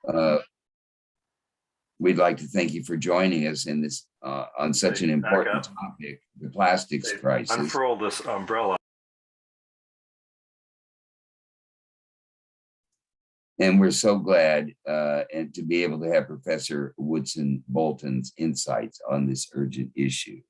Uh, we'd like to thank you for joining us in this on such an important topic, the plastics crisis. Unfurl this umbrella. And we're so glad and to be able to have Professor Woodson-Boulton's insights on this urgent issue.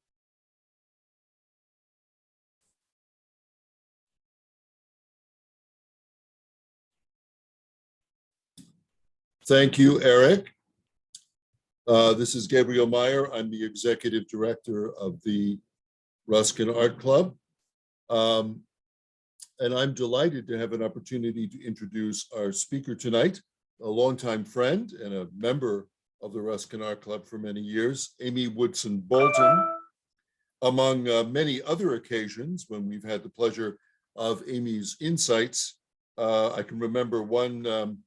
Thank you, Eric. This is Gabriel Meyer. I'm the executive director of the Ruskin Art Club. And I'm delighted to have an opportunity to introduce our speaker tonight, a longtime friend and a member of the Ruskin Art Club for many years, Amy Woodson-Boulton. Among many other occasions when we've had the pleasure of Amy's insights, I can remember one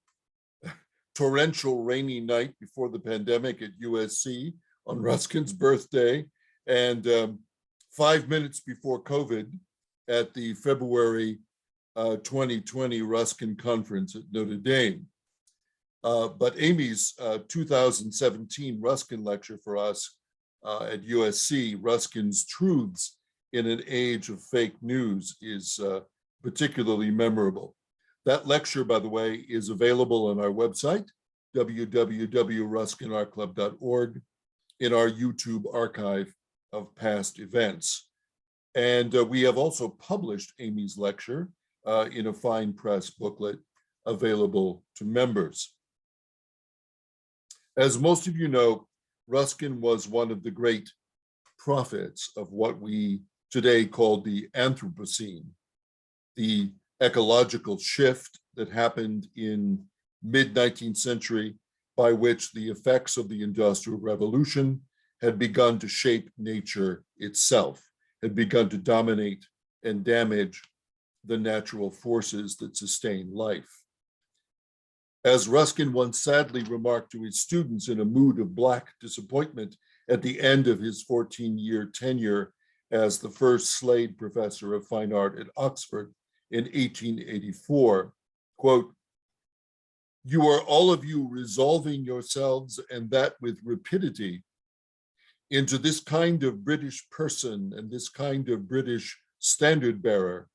torrential rainy night before the pandemic at USC on Ruskin's birthday, and 5 minutes before COVID at the February 2020 Ruskin conference at Notre Dame. But Amy's 2017 Ruskin lecture for us at USC, Ruskin's Truths in an Age of Fake News, is particularly memorable. That lecture, by the way, is available on our website, www.ruskinartclub.org, in our YouTube archive of past events. And we have also published Amy's lecture in a fine press booklet available to members. As most of you know, Ruskin was one of the great prophets of what we today call the Anthropocene, the ecological shift that happened in mid-19th century, by which the effects of the Industrial Revolution had begun to shape nature itself, had begun to dominate and damage the natural forces that sustain life. As Ruskin once sadly remarked to his students in a mood of black disappointment at the end of his 14-year tenure as the first Slade Professor of Fine Art at Oxford in 1884, quote, "You are all of you resolving yourselves, and that with rapidity, into this kind of British person and this kind of British standard bearer,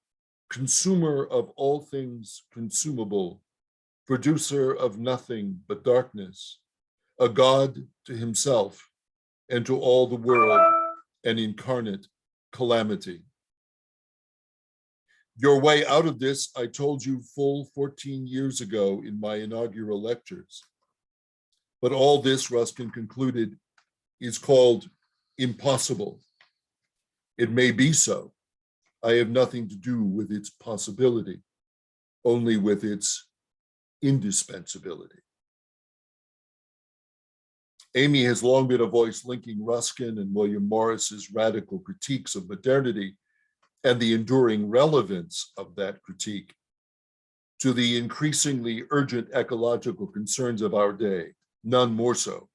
consumer of all things consumable, producer of nothing but darkness, a god to himself and to all the world, an incarnate calamity. Your way out of this, I told you full 14 years ago in my inaugural lectures. But all this, Ruskin concluded, is called impossible. It may be so. I have nothing to do with its possibility, only with its indispensability." Amy has long been a voice linking Ruskin and William Morris's radical critiques of modernity and the enduring relevance of that critique to the increasingly urgent ecological concerns of our day, none more so,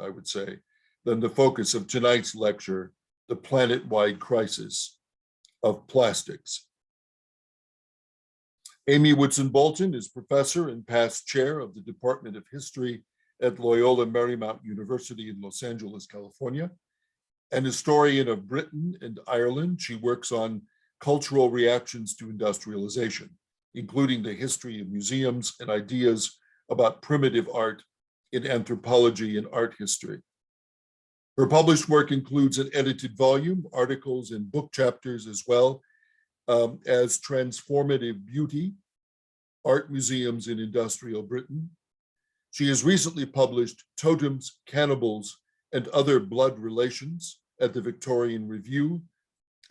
I would say, than the focus of tonight's lecture, the planet-wide crisis of plastics. Amy Woodson-Boulton is professor and past chair of the Department of History at Loyola Marymount University in Los Angeles, California. An historian of Britain and Ireland, she works on cultural reactions to industrialization, including the history of museums and ideas about primitive art in anthropology and art history. Her published work includes an edited volume, articles, and book chapters, as well as Transformative Beauty, Art Museums in Industrial Britain. She has recently published Totems, Cannibals, and Other Blood Relations at the Victorian Review,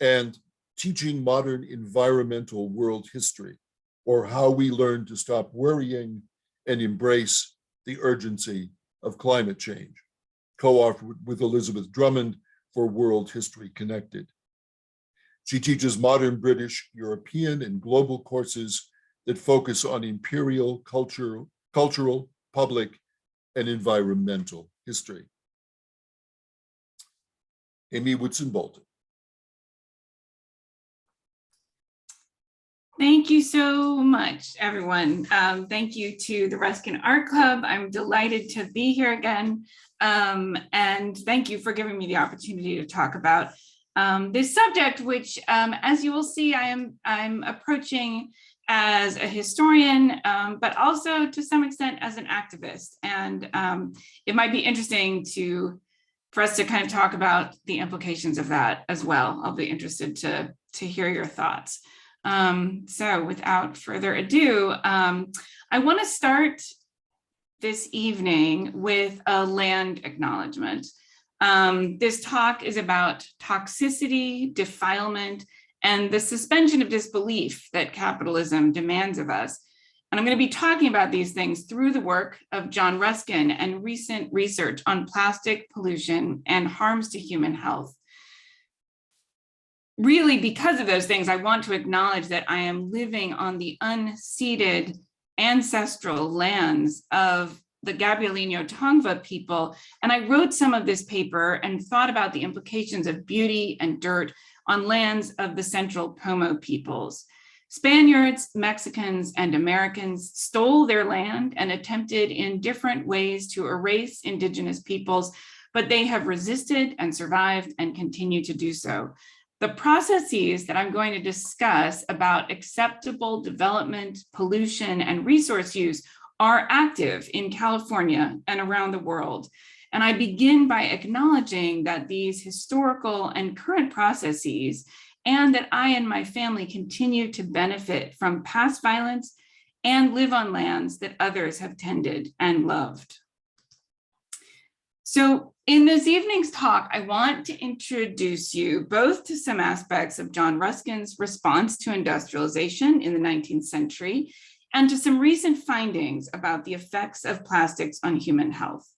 and Teaching Modern Environmental World History, or How We Learn to Stop Worrying and Embrace the Urgency of Climate Change, co-authored with Elizabeth Drummond for World History Connected. She teaches modern British, European, and global courses that focus on imperial, cultural, public, and environmental history. Amy Woodson-Boulton. Thank you so much, everyone. Thank you to the Ruskin Art Club. I'm delighted to be here again. And thank you for giving me the opportunity to talk about this subject, which, as you will see, I'm approaching as a historian, but also to some extent as an activist. And it might be interesting for us to kind of talk about the implications of that as well. I'll be interested to hear your thoughts. So without further ado, I want to start this evening with a land acknowledgement. This talk is about toxicity, defilement, and the suspension of disbelief that capitalism demands of us. And I'm going to be talking about these things through the work of John Ruskin and recent research on plastic pollution and harms to human health. Really, because of those things, I want to acknowledge that I am living on the unceded ancestral lands of the Gabrielino Tongva people. And I wrote some of this paper and thought about the implications of beauty and dirt on lands of the Central Pomo peoples. Spaniards, Mexicans, and Americans stole their land and attempted in different ways to erase indigenous peoples, but they have resisted and survived and continue to do so. The processes that I'm going to discuss about acceptable development, pollution, and resource use are active in California and around the world. And I begin by acknowledging that these historical and current processes, and that I and my family continue to benefit from past violence and live on lands that others have tended and loved. So in this evening's talk, I want to introduce you both to some aspects of John Ruskin's response to industrialization in the 19th century, and to some recent findings about the effects of plastics on human health.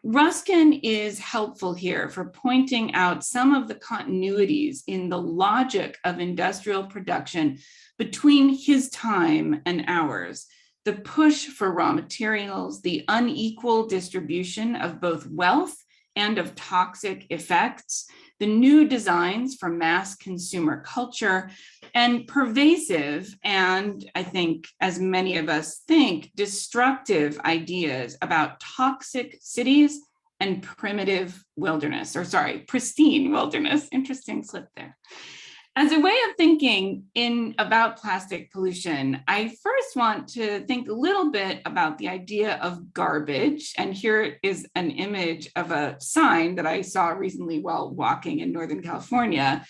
Ruskin is helpful here for pointing out some of the continuities in the logic of industrial production between his time and ours. The push for raw materials, the unequal distribution of both wealth and of toxic effects, the new designs for mass consumer culture, and pervasive, and I think, as many of us think, destructive ideas about toxic cities and pristine wilderness. Interesting slip there. As a way of thinking about plastic pollution, I first want to think a little bit about the idea of garbage. And here is an image of a sign that I saw recently while walking in Northern California.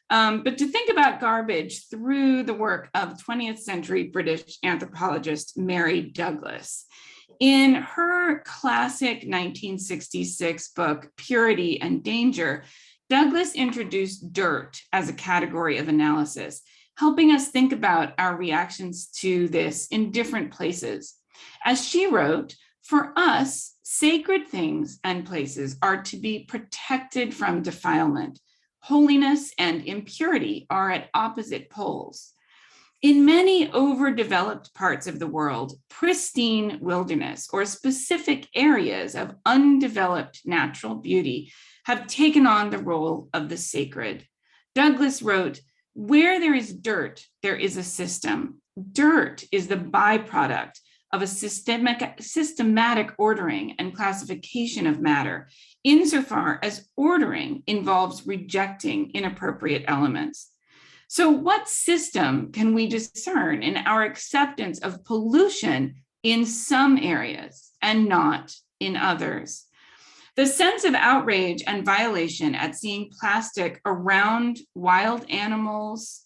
But to think about garbage through the work of 20th century British anthropologist Mary Douglas. In her classic 1966 book, Purity and Danger, Douglas introduced dirt as a category of analysis, helping us think about our reactions to this in different places. As she wrote, for us, sacred things and places are to be protected from defilement. Holiness and impurity are at opposite poles. In many overdeveloped parts of the world, pristine wilderness or specific areas of undeveloped natural beauty have taken on the role of the sacred. Douglas wrote, where there is dirt, there is a system. Dirt is the byproduct of a systematic ordering and classification of matter, insofar as ordering involves rejecting inappropriate elements. So what system can we discern in our acceptance of pollution in some areas and not in others? The sense of outrage and violation at seeing plastic around wild animals,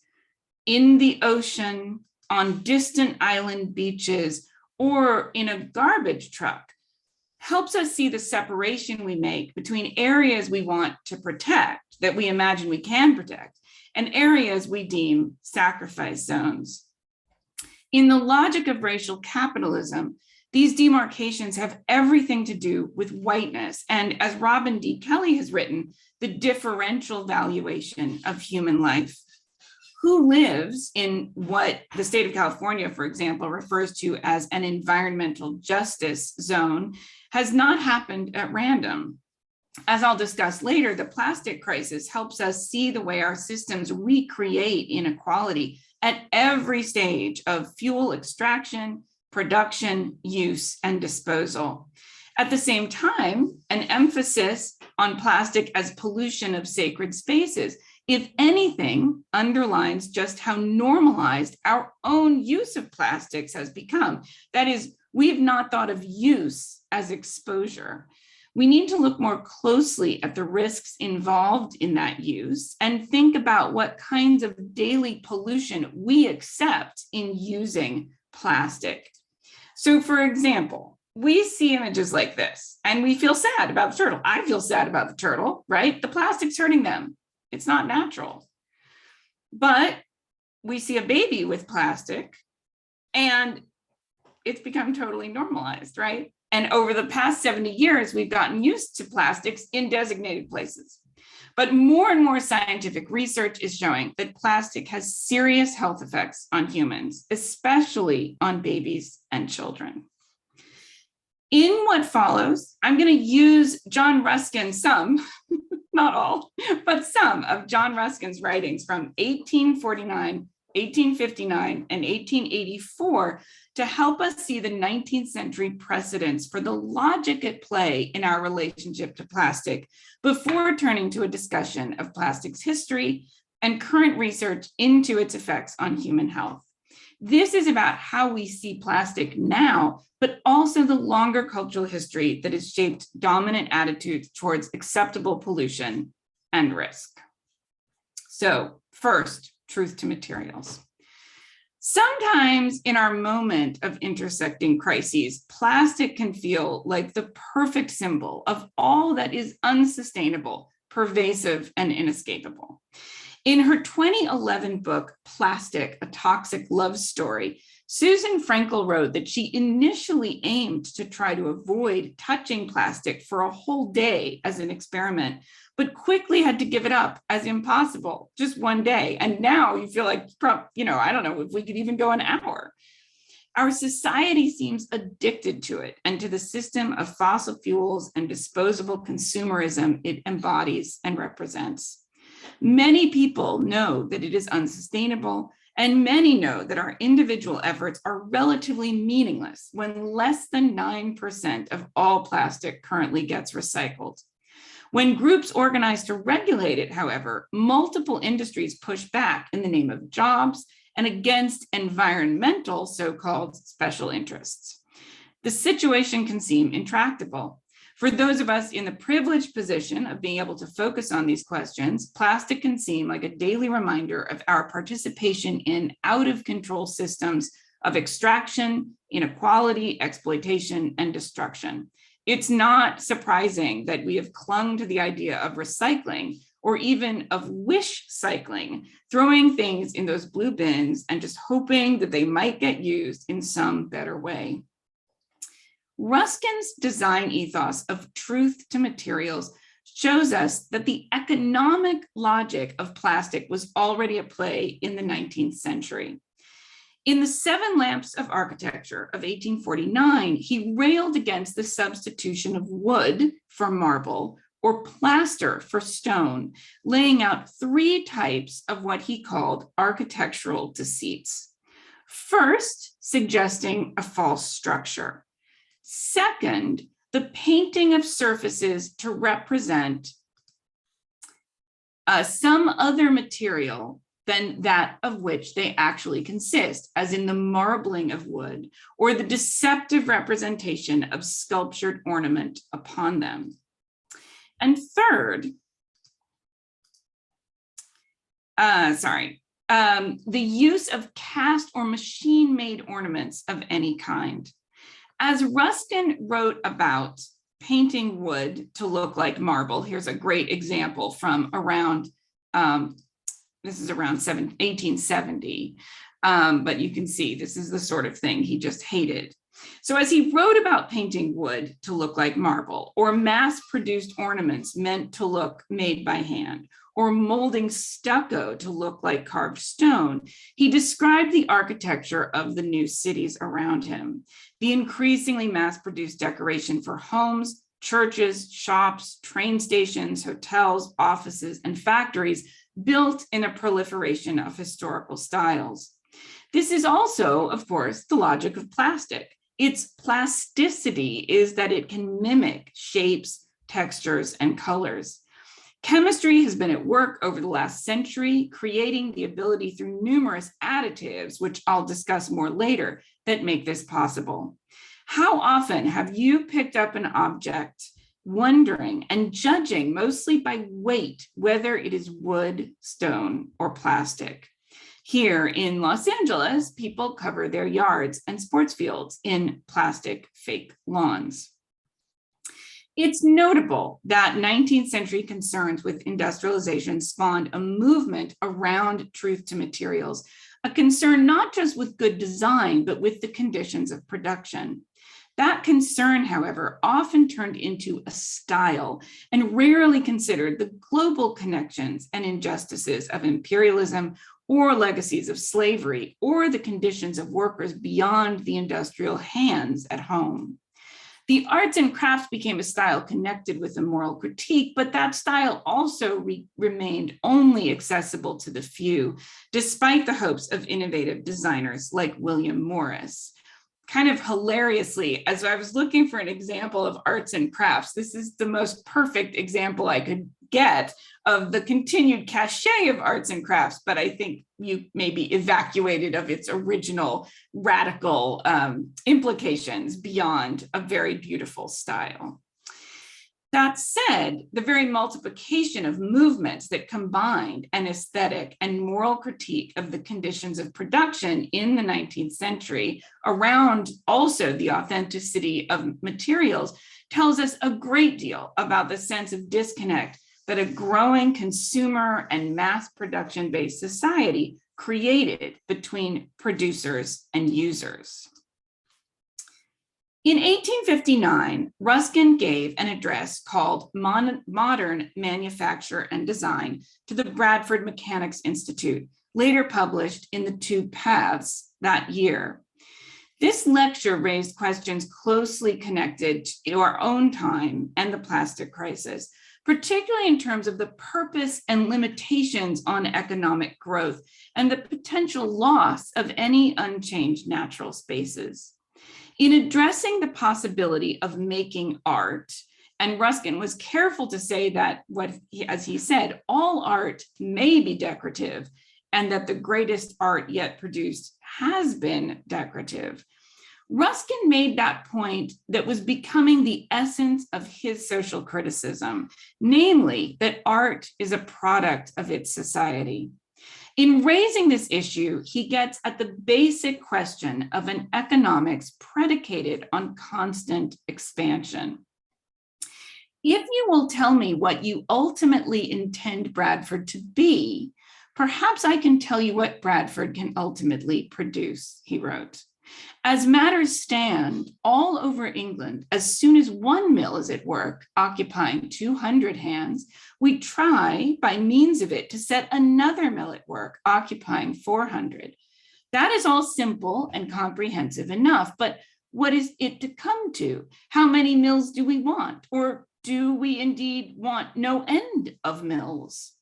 in the ocean, on distant island beaches, or in a garbage truck helps us see the separation we make between areas we want to protect, that we imagine we can protect, and areas we deem sacrifice zones. In the logic of racial capitalism, these demarcations have everything to do with whiteness, and as Robin D. Kelly has written, the differential valuation of human life. Who lives in what the state of California, for example, refers to as an environmental justice zone has not happened at random. As I'll discuss later, the plastic crisis helps us see the way our systems recreate inequality at every stage of fuel extraction, production, use, and disposal. At the same time, an emphasis on plastic as pollution of sacred spaces, if anything, underlines just how normalized our own use of plastics has become. That is, we've not thought of use as exposure. We need to look more closely at the risks involved in that use and think about what kinds of daily pollution we accept in using plastic. So, for example, we see images like this and we feel sad about the turtle. I feel sad about the turtle, right? The plastic's hurting them. It's not natural. But we see a baby with plastic and it's become totally normalized, right? And over the past 70 years, we've gotten used to plastics in designated places. But more and more scientific research is showing that plastic has serious health effects on humans, especially on babies and children. In what follows, I'm going to use John Ruskin, some, not all, but some of John Ruskin's writings from 1849, 1859, and 1884 to help us see the 19th century precedents for the logic at play in our relationship to plastic before turning to a discussion of plastic's history and current research into its effects on human health. This is about how we see plastic now, but also the longer cultural history that has shaped dominant attitudes towards acceptable pollution and risk. So first, truth to materials. Sometimes in our moment of intersecting crises, plastic can feel like the perfect symbol of all that is unsustainable, pervasive, and inescapable. In her 2011 book, Plastic, A Toxic Love Story, Susan Frankel wrote that she initially aimed to try to avoid touching plastic for a whole day as an experiment, but quickly had to give it up as impossible, just one day. And now you feel like, I don't know if we could even go an hour. Our society seems addicted to it and to the system of fossil fuels and disposable consumerism it embodies and represents. Many people know that it is unsustainable, and many know that our individual efforts are relatively meaningless when less than 9% of all plastic currently gets recycled. When groups organize to regulate it, however, multiple industries push back in the name of jobs and against environmental so-called special interests. The situation can seem intractable. For those of us in the privileged position of being able to focus on these questions, plastic can seem like a daily reminder of our participation in out-of-control systems of extraction, inequality, exploitation, and destruction. It's not surprising that we have clung to the idea of recycling or even of wish cycling, throwing things in those blue bins and just hoping that they might get used in some better way. Ruskin's design ethos of truth to materials shows us that the economic logic of plastic was already at play in the 19th century. In the Seven Lamps of Architecture of 1849, he railed against the substitution of wood for marble or plaster for stone, laying out three types of what he called architectural deceits. First, suggesting a false structure. Second, the painting of surfaces to represent some other material than that of which they actually consist, as in the marbling of wood or the deceptive representation of sculptured ornament upon them. And third, the use of cast or machine-made ornaments of any kind. As Ruskin wrote about painting wood to look like marble, here's a great example from around, this is around 1870, but you can see this is the sort of thing he just hated. So as he wrote about painting wood to look like marble, or mass-produced ornaments meant to look made by hand, or molding stucco to look like carved stone, he described the architecture of the new cities around him. The increasingly mass-produced decoration for homes, churches, shops, train stations, hotels, offices, and factories built in a proliferation of historical styles. This is also, of course, the logic of plastic. Its plasticity is that it can mimic shapes, textures, and colors. Chemistry has been at work over the last century, creating the ability through numerous additives, which I'll discuss more later, that make this possible. How often have you picked up an object wondering and judging mostly by weight, whether it is wood, stone, or plastic? Here in Los Angeles, people cover their yards and sports fields in plastic fake lawns. It's notable that 19th century concerns with industrialization spawned a movement around truth to materials, a concern not just with good design, but with the conditions of production. That concern, however, often turned into a style and rarely considered the global connections and injustices of imperialism or legacies of slavery or the conditions of workers beyond the industrial hands at home. The arts and crafts became a style connected with a moral critique, but that style also remained only accessible to the few, despite the hopes of innovative designers like William Morris. Kind of hilariously, as I was looking for an example of arts and crafts, this is the most perfect example I could get of the continued cachet of arts and crafts, but I think you may be evacuated of its original radical implications beyond a very beautiful style. That said, the very multiplication of movements that combined an aesthetic and moral critique of the conditions of production in the 19th century around also the authenticity of materials tells us a great deal about the sense of disconnect that a growing consumer and mass production-based society created between producers and users. In 1859, Ruskin gave an address called Modern Manufacture and Design to the Bradford Mechanics Institute, later published in The Two Paths that year. This lecture raised questions closely connected to our own time and the plastic crisis, particularly in terms of the purpose and limitations on economic growth and the potential loss of any unchanged natural spaces. In addressing the possibility of making art, and Ruskin was careful to say that, as he said, all art may be decorative and that the greatest art yet produced has been decorative. Ruskin made that point that was becoming the essence of his social criticism, namely that art is a product of its society. In raising this issue, he gets at the basic question of an economics predicated on constant expansion. If you will tell me what you ultimately intend Bradford to be, perhaps I can tell you what Bradford can ultimately produce, he wrote. As matters stand all over England, as soon as one mill is at work, occupying 200 hands, we try by means of it to set another mill at work, occupying 400. That is all simple and comprehensive enough, but what is it to come to? How many mills do we want? Or do we indeed want no end of mills?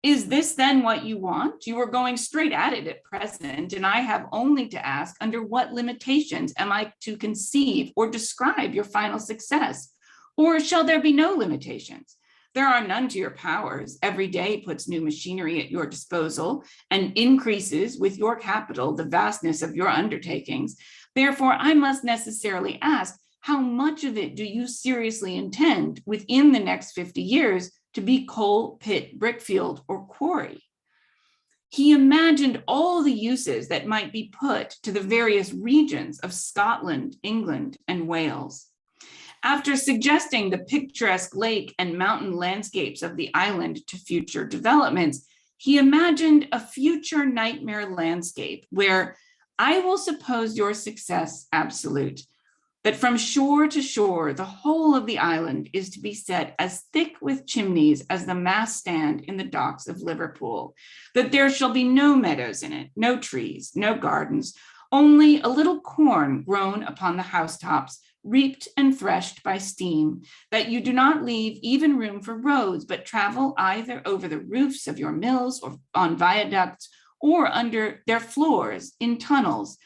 Is this then what you want? You are going straight at it at present, and I have only to ask, under what limitations am I to conceive or describe your final success? Or shall there be no limitations? There are none to your powers. Every day puts new machinery at your disposal and increases with your capital the vastness of your undertakings. Therefore, I must necessarily ask, how much of it do you seriously intend within the next 50 years to be coal, pit, brickfield, or quarry? He imagined all the uses that might be put to the various regions of Scotland, England, and Wales. After suggesting the picturesque lake and mountain landscapes of the island to future developments, he imagined a future nightmare landscape where I will suppose your success absolute, that from shore to shore, the whole of the island is to be set as thick with chimneys as the mast stand in the docks of Liverpool, that there shall be no meadows in it, no trees, no gardens, only a little corn grown upon the housetops, reaped and threshed by steam, that you do not leave even room for roads, but travel either over the roofs of your mills or on viaducts or under their floors in tunnels,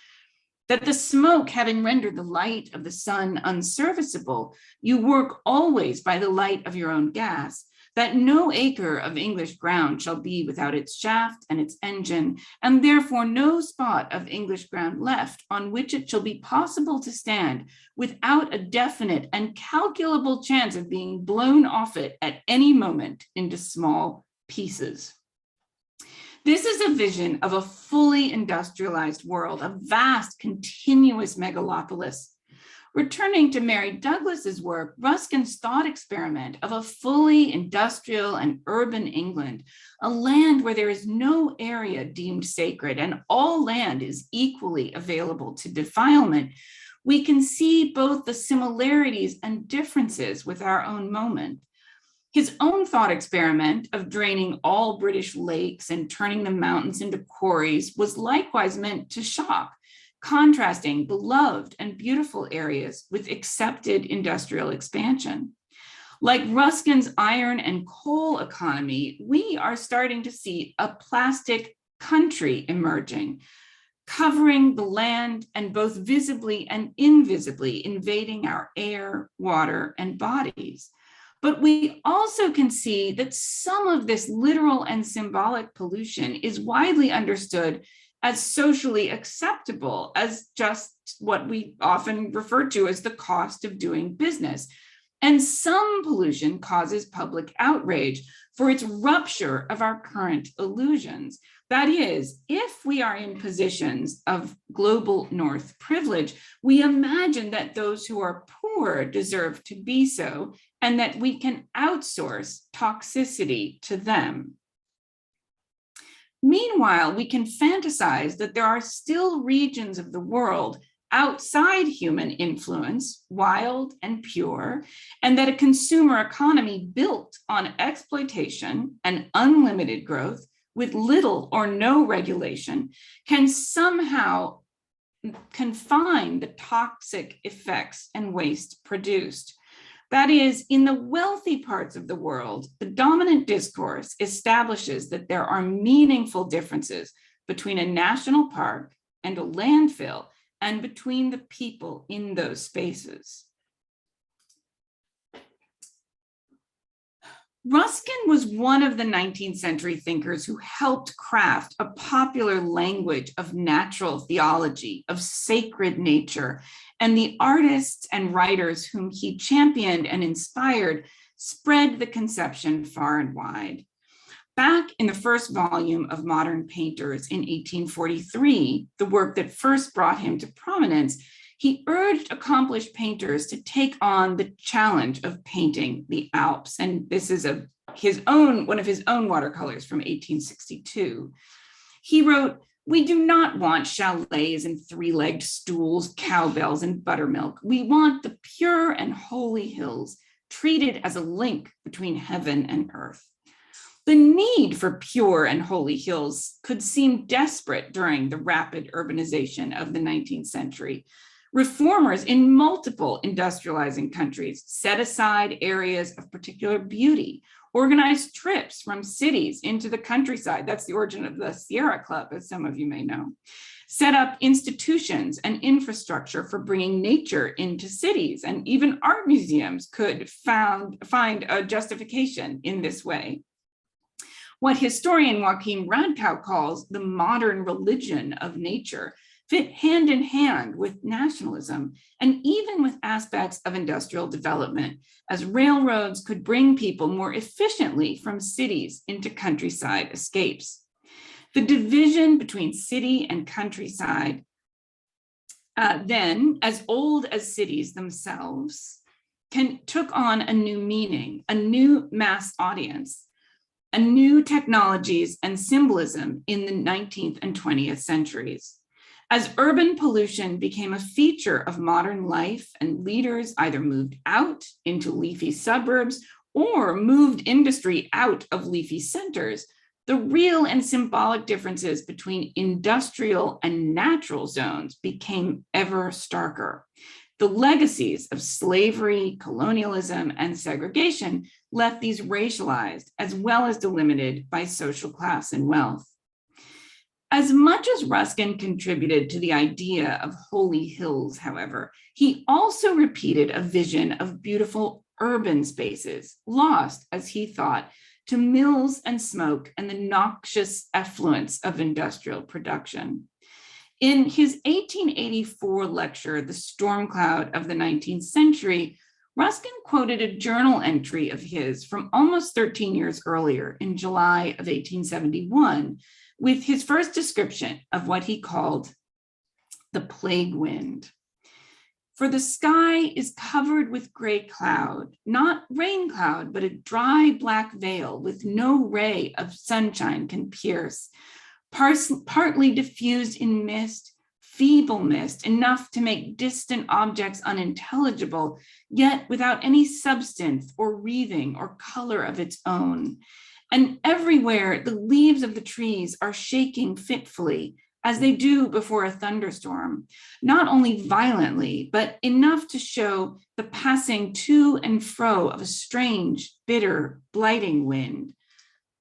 that the smoke having rendered the light of the sun unserviceable, you work always by the light of your own gas, that no acre of English ground shall be without its shaft and its engine, and therefore no spot of English ground left on which it shall be possible to stand without a definite and calculable chance of being blown off it at any moment into small pieces. This is a vision of a fully industrialized world, a vast, continuous megalopolis. Returning to Mary Douglas's work, Ruskin's thought experiment of a fully industrial and urban England, a land where there is no area deemed sacred and all land is equally available to defilement, we can see both the similarities and differences with our own moment. His own thought experiment of draining all British lakes and turning the mountains into quarries was likewise meant to shock, contrasting beloved and beautiful areas with accepted industrial expansion. Like Ruskin's iron and coal economy, we are starting to see a plastic country emerging, covering the land and both visibly and invisibly invading our air, water, and bodies. But we also can see that some of this literal and symbolic pollution is widely understood as socially acceptable, as just what we often refer to as the cost of doing business. And some pollution causes public outrage for its rupture of our current illusions. That is, if we are in positions of global North privilege, we imagine that those who are poor deserve to be so, and that we can outsource toxicity to them. Meanwhile, we can fantasize that there are still regions of the world outside human influence, wild and pure, and that a consumer economy built on exploitation and unlimited growth with little or no regulation can somehow confine the toxic effects and waste produced. That is, in the wealthy parts of the world, the dominant discourse establishes that there are meaningful differences between a national park and a landfill and between the people in those spaces. Ruskin was one of the 19th century thinkers who helped craft a popular language of natural theology, of sacred nature, and the artists and writers whom he championed and inspired spread the conception far and wide. Back in the first volume of Modern Painters in 1843, the work that first brought him to prominence, he urged accomplished painters to take on the challenge of painting the Alps. And this is one of his own watercolors from 1862. He wrote, "We do not want chalets and three-legged stools, cowbells, and buttermilk. We want the pure and holy hills, treated as a link between heaven and earth." The need for pure and holy hills could seem desperate during the rapid urbanization of the 19th century. Reformers in multiple industrializing countries set aside areas of particular beauty, organized trips from cities into the countryside. That's the origin of the Sierra Club, as some of you may know. Set up institutions and infrastructure for bringing nature into cities, and even art museums could find a justification in this way. What historian Joachim Radkau calls the modern religion of nature fit hand in hand with nationalism and even with aspects of industrial development, as railroads could bring people more efficiently from cities into countryside escapes. The division between city and countryside, then as old as cities themselves, took on a new meaning, a new mass audience, a new technologies and symbolism in the 19th and 20th centuries. As urban pollution became a feature of modern life and leaders either moved out into leafy suburbs or moved industry out of leafy centers, the real and symbolic differences between industrial and natural zones became ever starker. The legacies of slavery, colonialism, and segregation left these racialized as well as delimited by social class and wealth. As much as Ruskin contributed to the idea of holy hills, however, he also repeated a vision of beautiful urban spaces, lost, as he thought, to mills and smoke and the noxious effluence of industrial production. In his 1884 lecture, The Storm Cloud of the 19th Century, Ruskin quoted a journal entry of his from almost 13 years earlier in July of 1871, with his first description of what he called the plague wind. For the sky is covered with gray cloud, not rain cloud, but a dry black veil with no ray of sunshine can pierce, partly diffused in mist, feeble mist, enough to make distant objects unintelligible, yet without any substance or wreathing or color of its own. And everywhere the leaves of the trees are shaking fitfully, as they do before a thunderstorm, not only violently, but enough to show the passing to and fro of a strange, bitter, blighting wind.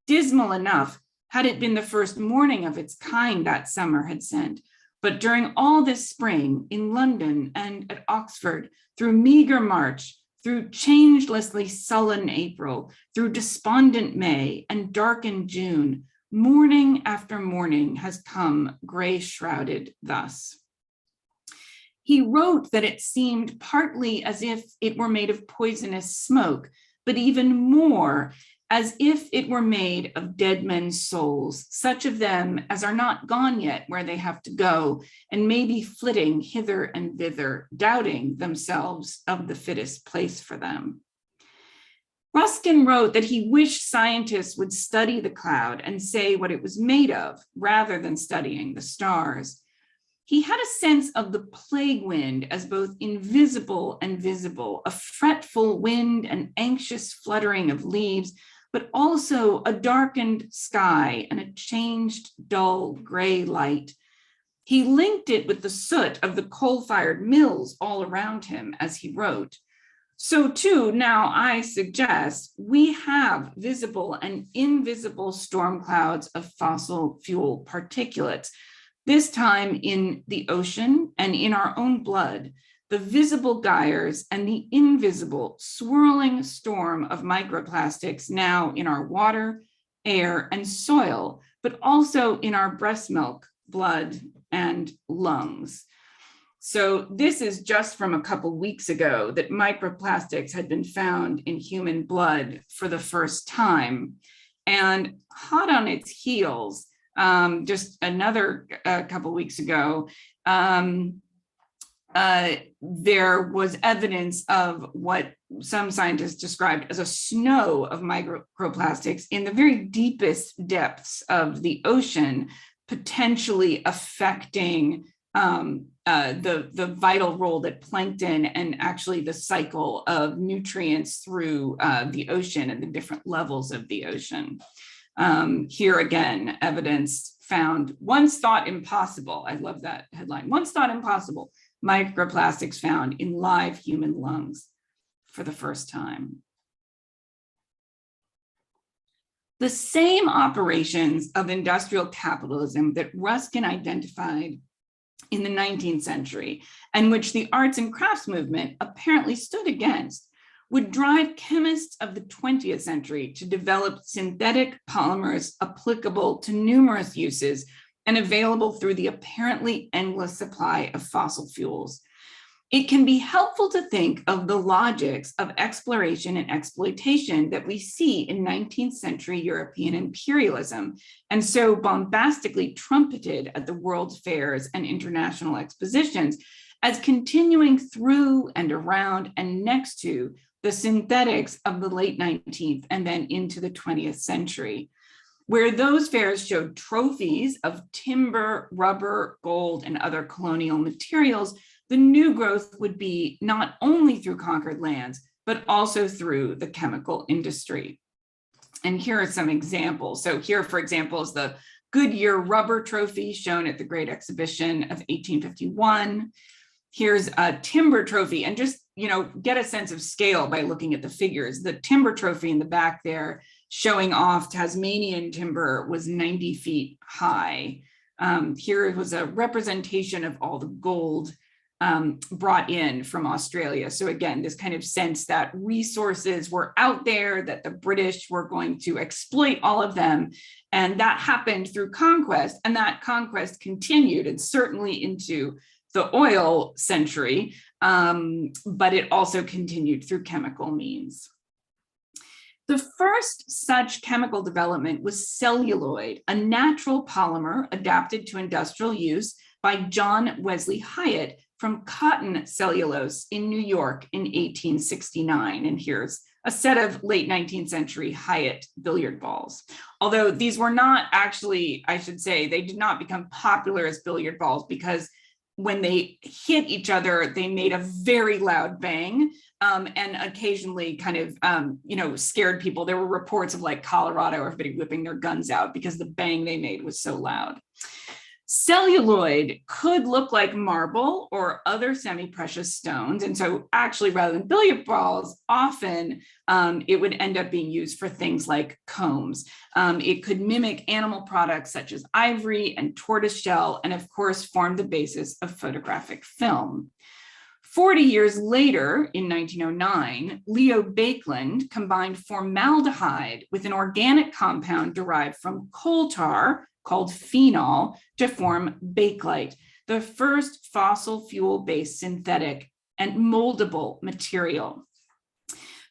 Dismal enough had it been the first morning of its kind that summer had sent, but during all this spring in London and at Oxford, through meager March, through changelessly sullen April, through despondent May and darkened June, morning after morning has come gray shrouded thus. He wrote that it seemed partly as if it were made of poisonous smoke, but even more as if it were made of dead men's souls, such of them as are not gone yet where they have to go, and may be flitting hither and thither, doubting themselves of the fittest place for them. Ruskin wrote that he wished scientists would study the cloud and say what it was made of, rather than studying the stars. He had a sense of the plague wind as both invisible and visible, a fretful wind, an anxious fluttering of leaves, but also a darkened sky and a changed, dull gray light. He linked it with the soot of the coal-fired mills all around him as he wrote. So too, now I suggest we have visible and invisible storm clouds of fossil fuel particulates, this time in the ocean and in our own blood, the visible gyres and the invisible swirling storm of microplastics now in our water, air, and soil, but also in our breast milk, blood, and lungs. So this is just from a couple weeks ago that microplastics had been found in human blood for the first time. And hot on its heels, just another couple weeks ago, there was evidence of what some scientists described as a snow of microplastics in the very deepest depths of the ocean, potentially affecting the vital role that plankton and actually the cycle of nutrients through the ocean and the different levels of the ocean. Here again, evidence found, once thought impossible. I love that headline. Once thought impossible, microplastics found in live human lungs for the first time. The same operations of industrial capitalism that Ruskin identified in the 19th century, and which the arts and crafts movement apparently stood against, would drive chemists of the 20th century to develop synthetic polymers applicable to numerous uses and available through the apparently endless supply of fossil fuels. It can be helpful to think of the logics of exploration and exploitation that we see in 19th century European imperialism, and so bombastically trumpeted at the world's fairs and international expositions, as continuing through and around and next to the synthetics of the late 19th and then into the 20th century, where those fairs showed trophies of timber, rubber, gold, and other colonial materials. The new growth would be not only through conquered lands, but also through the chemical industry. And here are some examples. So here, for example, is the Goodyear rubber trophy shown at the Great Exhibition of 1851. Here's a timber trophy, and just, get a sense of scale by looking at the figures. The timber trophy in the back there showing off Tasmanian timber was 90 feet high. Here was a representation of all the gold brought in from Australia. So again, this kind of sense that resources were out there, that the British were going to exploit all of them. And that happened through conquest, and that conquest continued, and certainly into the oil century, but it also continued through chemical means. The first such chemical development was celluloid, a natural polymer adapted to industrial use by John Wesley Hyatt from cotton cellulose in New York in 1869. And here's a set of late 19th century Hyatt billiard balls. Although these were not actually, I should say, they did not become popular as billiard balls because when they hit each other, they made a very loud bang, and occasionally kind of, scared people. There were reports of like Colorado, everybody whipping their guns out because the bang they made was so loud. Celluloid could look like marble or other semi-precious stones. And so actually, rather than billiard balls, often it would end up being used for things like combs. It could mimic animal products such as ivory and tortoiseshell, and of course, form the basis of photographic film. 40 years later, in 1909, Leo Baekeland combined formaldehyde with an organic compound derived from coal tar called phenol to form bakelite, the first fossil fuel-based synthetic and moldable material.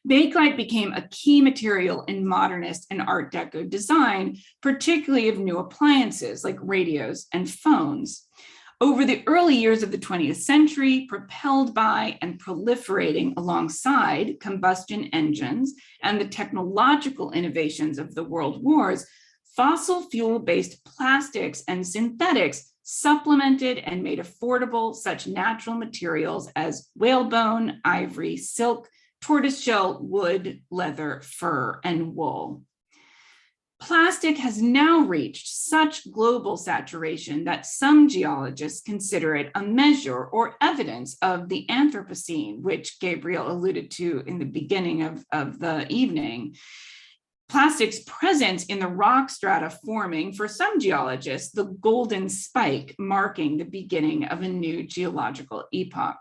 Bakelite became a key material in modernist and Art Deco design, particularly of new appliances like radios and phones. Over the early years of the 20th century, propelled by and proliferating alongside combustion engines and the technological innovations of the world wars, fossil fuel-based plastics and synthetics supplemented and made affordable such natural materials as whalebone, ivory, silk, tortoiseshell, wood, leather, fur, and wool. Plastic has now reached such global saturation that some geologists consider it a measure or evidence of the Anthropocene, which Gabriel alluded to in the beginning of the evening. Plastic's presence in the rock strata forming, for some geologists, the golden spike marking the beginning of a new geological epoch.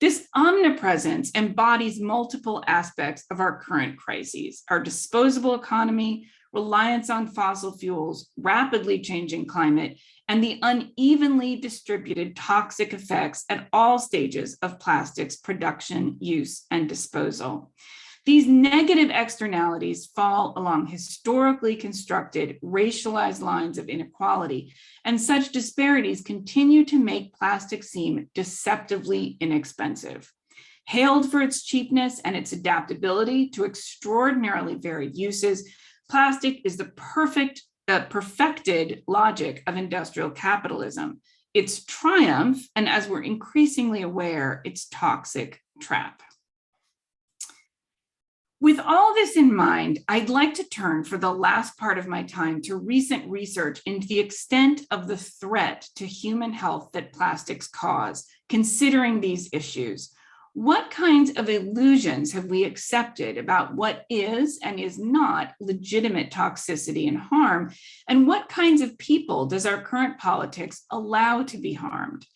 This omnipresence embodies multiple aspects of our current crises: our disposable economy, reliance on fossil fuels, rapidly changing climate, and the unevenly distributed toxic effects at all stages of plastics production, use, and disposal. These negative externalities fall along historically constructed, racialized lines of inequality, and such disparities continue to make plastic seem deceptively inexpensive. Hailed for its cheapness and its adaptability to extraordinarily varied uses, plastic is the perfected logic of industrial capitalism, its triumph, and as we're increasingly aware, its toxic trap. With all this in mind, I'd like to turn for the last part of my time to recent research into the extent of the threat to human health that plastics cause, considering these issues. What kinds of illusions have we accepted about what is and is not legitimate toxicity and harm? And what kinds of people does our current politics allow to be harmed?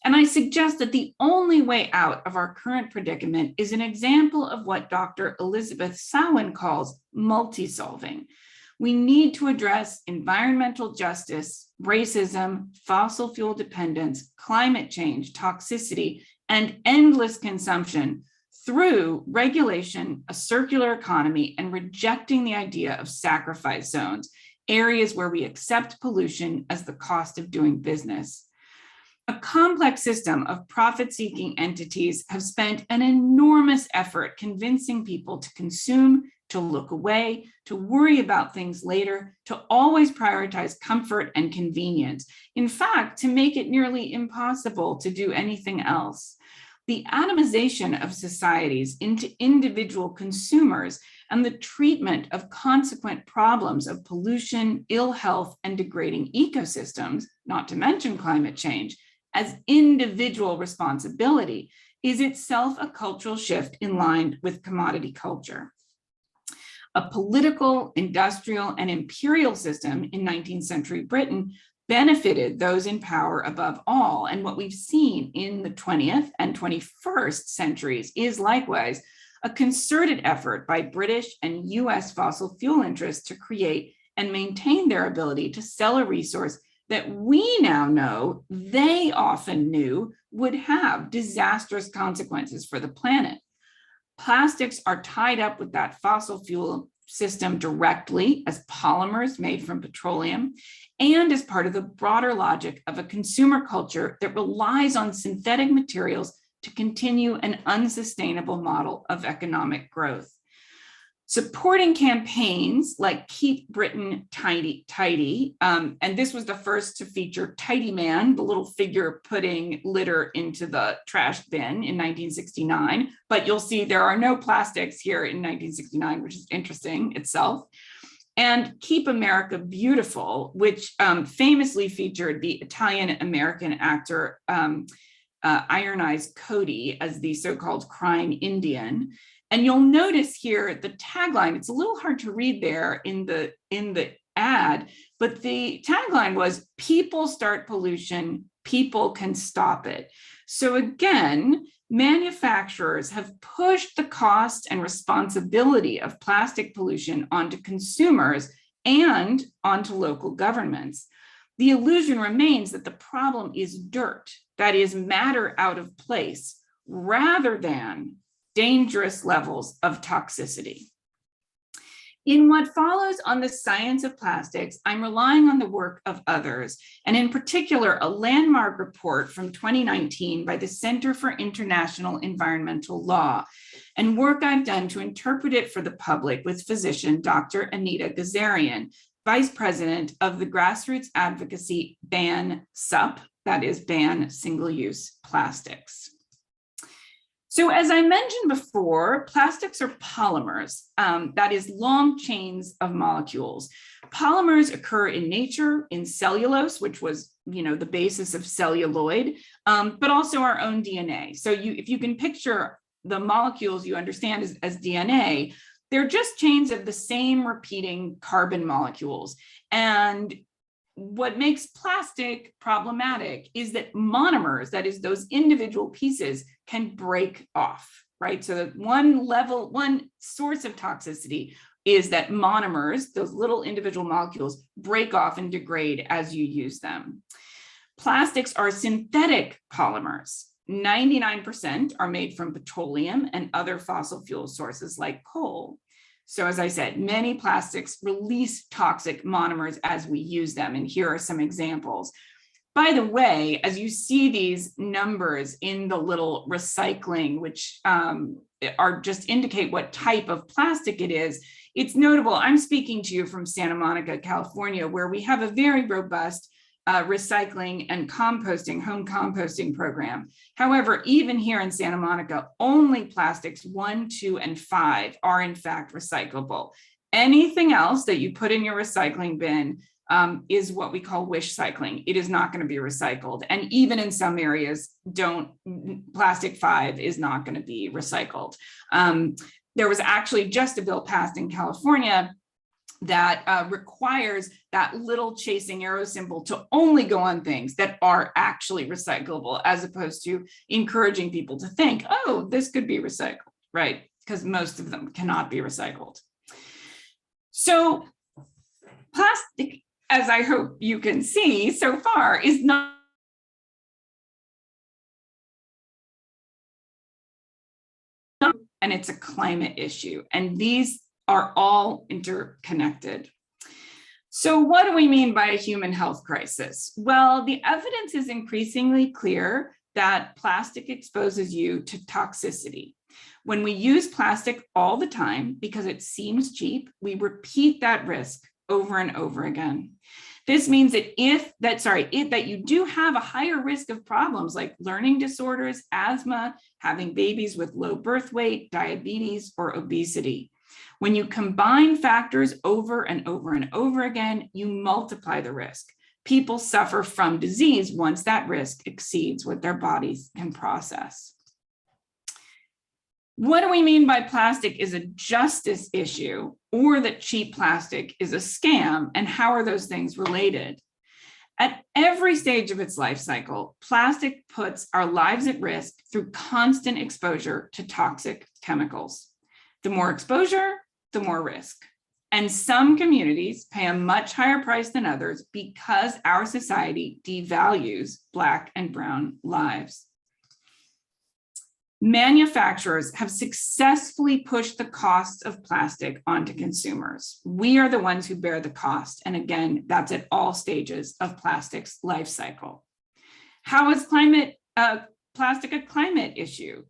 And I suggest that the only way out of our current predicament is an example of what Dr. Elizabeth Samhain calls multi-solving. We need to address environmental justice, racism, fossil fuel dependence, climate change, toxicity, and endless consumption through regulation, a circular economy, and rejecting the idea of sacrifice zones, areas where we accept pollution as the cost of doing business. A complex system of profit-seeking entities have spent an enormous effort convincing people to consume, to look away, to worry about things later, to always prioritize comfort and convenience. In fact, to make it nearly impossible to do anything else. the atomization of societies into individual consumers and the treatment of consequent problems of pollution, ill health, and degrading ecosystems, not to mention climate change, as individual responsibility is itself a cultural shift in line with commodity culture. A political, industrial, and imperial system in 19th century Britain benefited those in power above all. And what we've seen in the 20th and 21st centuries is likewise a concerted effort by British and US fossil fuel interests to create and maintain their ability to sell a resource that we now know they often knew would have disastrous consequences for the planet. Plastics are tied up with that fossil fuel system directly as polymers made from petroleum and as part of the broader logic of a consumer culture that relies on synthetic materials to continue an unsustainable model of economic growth. Supporting campaigns like Keep Britain Tidy, and this was the first to feature Tidy Man, the little figure putting litter into the trash bin in 1969, but you'll see there are no plastics here in 1969, which is interesting itself. And Keep America Beautiful, which famously featured the Italian-American actor Iron Eyes Cody as the so-called crying Indian. And you'll notice here the tagline, it's a little hard to read there in the ad, but the tagline was, people start pollution, people can stop it. So again, manufacturers have pushed the cost and responsibility of plastic pollution onto consumers and onto local governments. The illusion remains that the problem is dirt, that is matter out of place, rather than dangerous levels of toxicity. In what follows on the science of plastics, I'm relying on the work of others, and in particular, a landmark report from 2019 by the Center for International Environmental Law, and work I've done to interpret it for the public with physician Dr. Anita Gazarian, Vice President of the grassroots advocacy Ban SUP, that is Ban Single-Use Plastics. So as I mentioned before, plastics are polymers, that is long chains of molecules. Polymers occur in nature, in cellulose, which was the basis of celluloid, but also our own DNA. So if you can picture the molecules you understand as DNA, they're just chains of the same repeating carbon molecules. And what makes plastic problematic is that monomers, that is those individual pieces, can break off, right? So one source of toxicity is that monomers, those little individual molecules, break off and degrade as you use them. Plastics are synthetic polymers. 99% are made from petroleum and other fossil fuel sources like coal. So as I said, many plastics release toxic monomers as we use them, and here are some examples. By the way, as you see these numbers in the little recycling, which are just indicate what type of plastic it is, it's notable. I'm speaking to you from Santa Monica, California, where we have a very robust recycling and composting, home composting program. However, even here in Santa Monica, only plastics 1, 2, and 5 are in fact recyclable. Anything else that you put in your recycling bin is what we call wish cycling. It is not going to be recycled. And even in some areas, plastic 5 is not going to be recycled. There was actually just a bill passed in California that requires that little chasing arrow symbol to only go on things that are actually recyclable, as opposed to encouraging people to think, oh, this could be recycled, right? Because most of them cannot be recycled. So plastic, as I hope you can see so far, is not and it's a climate issue. And these are all interconnected. So what do we mean by a human health crisis? Well, the evidence is increasingly clear that plastic exposes you to toxicity. When we use plastic all the time because it seems cheap, we repeat that risk over and over again. This means that that you do have a higher risk of problems like learning disorders, asthma, having babies with low birth weight, diabetes, or obesity. When you combine factors over and over and over again, you multiply the risk. People suffer from disease once that risk exceeds what their bodies can process. What do we mean by plastic is a justice issue, or that cheap plastic is a scam, and how are those things related? At every stage of its life cycle, plastic puts our lives at risk through constant exposure to toxic chemicals. The more exposure, the more risk. And some communities pay a much higher price than others because our society devalues Black and brown lives. Manufacturers have successfully pushed the costs of plastic onto consumers. We are the ones who bear the cost. And again, that's at all stages of plastic's life cycle. How is plastic a climate issue?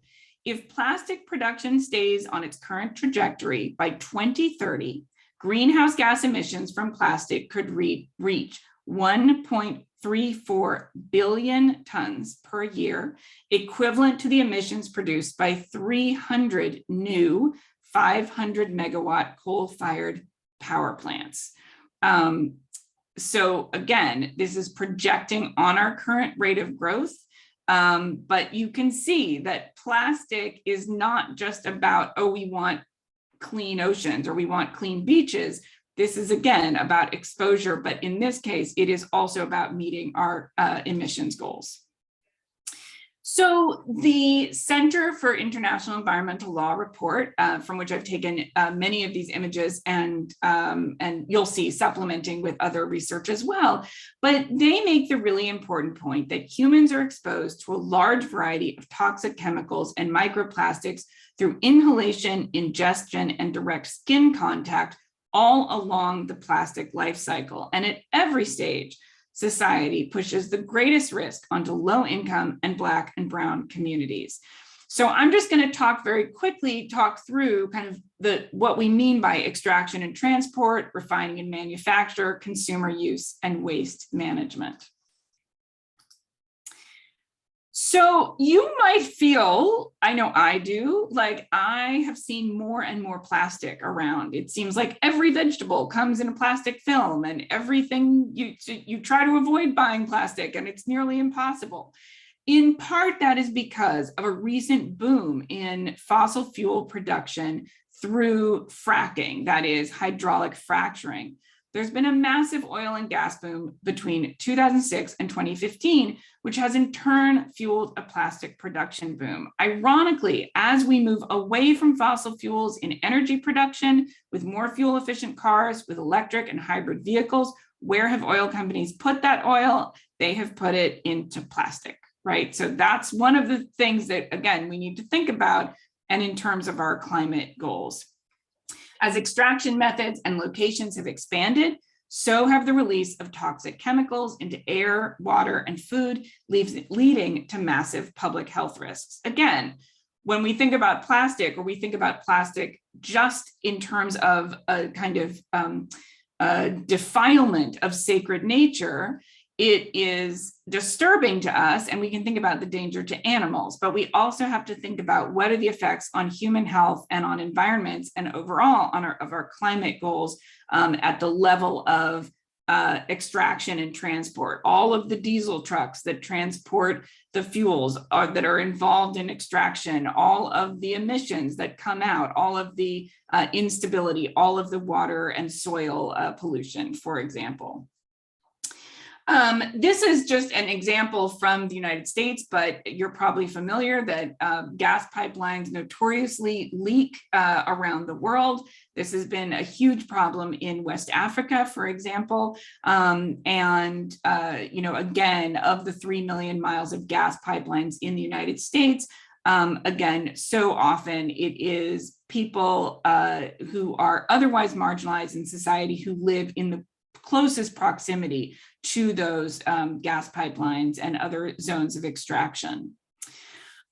If plastic production stays on its current trajectory, by 2030, greenhouse gas emissions from plastic could reach 1.34 billion tons per year, equivalent to the emissions produced by 300 new 500 megawatt coal-fired power plants. So again, this is projecting on our current rate of growth, but you can see that plastic is not just about, oh, we want clean oceans or we want clean beaches. This is again about exposure, but in this case, it is also about meeting our emissions goals. So the Center for International Environmental Law report, from which I've taken many of these images, and you'll see supplementing with other research as well, but they make the really important point that humans are exposed to a large variety of toxic chemicals and microplastics through inhalation, ingestion, and direct skin contact all along the plastic life cycle. And at every stage, society pushes the greatest risk onto low income and Black and brown communities. So I'm just going to talk through kind of what we mean by extraction and transport, refining and manufacture, consumer use, and waste management. So you might feel, I know I do, like I have seen more and more plastic around. It seems like every vegetable comes in a plastic film, and everything you try to avoid buying plastic, and it's nearly impossible. In part, that is because of a recent boom in fossil fuel production through fracking, that is hydraulic fracturing. There's been a massive oil and gas boom between 2006 and 2015, which has in turn fueled a plastic production boom. Ironically, as we move away from fossil fuels in energy production, with more fuel efficient cars, with electric and hybrid vehicles, where have oil companies put that oil? They have put it into plastic, right? So that's one of the things that, again, we need to think about, and in terms of our climate goals. As extraction methods and locations have expanded, so have the release of toxic chemicals into air, water, and food, leading to massive public health risks. Again, when we think about plastic, or we think about plastic just in terms of a kind of defilement of sacred nature, it is disturbing to us, and we can think about the danger to animals, but we also have to think about what are the effects on human health and on environments and overall on our climate goals at the level of extraction and transport. All of the diesel trucks that transport the fuels that are involved in extraction, all of the emissions that come out, all of the instability, all of the water and soil pollution, for example. This is just an example from the United States, but you're probably familiar that gas pipelines notoriously leak around the world. This has been a huge problem in West Africa, for example. Again, of the 3 million miles of gas pipelines in the United States, again, so often it is people who are otherwise marginalized in society who live in the closest proximity to those gas pipelines and other zones of extraction.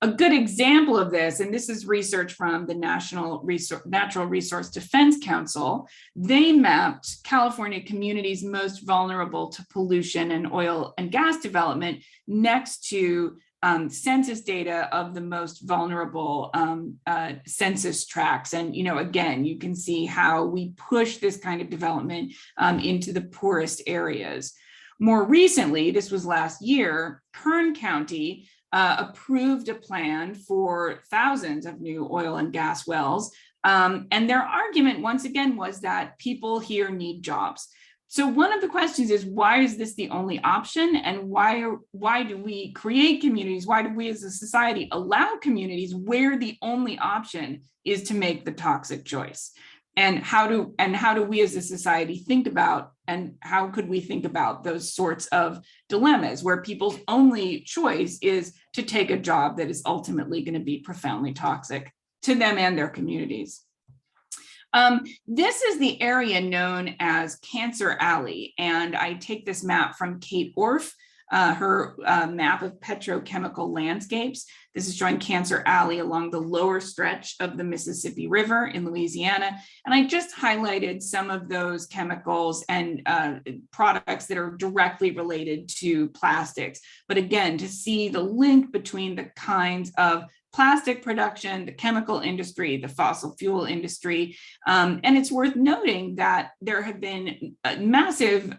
A good example of this, and this is research from the Natural Resource Defense Council, they mapped California communities most vulnerable to pollution and oil and gas development next to census data of the most vulnerable census tracts. And, again, you can see how we push this kind of development into the poorest areas. More recently, this was last year, Kern County approved a plan for thousands of new oil and gas wells. And their argument, once again, was that people here need jobs. So one of the questions is, why is this the only option? And why do we create communities? Why do we as a society allow communities where the only option is to make the toxic choice? And how do we as a society think about, and how could we think about those sorts of dilemmas where people's only choice is to take a job that is ultimately going to be profoundly toxic to them and their communities? This is the area known as Cancer Alley, and I take this map from Kate Orff, her map of petrochemical landscapes. This is showing Cancer Alley along the lower stretch of the Mississippi River in Louisiana. And I just highlighted some of those chemicals and products that are directly related to plastics. But again, to see the link between the kinds of plastic production, the chemical industry, the fossil fuel industry. And it's worth noting that there have been massive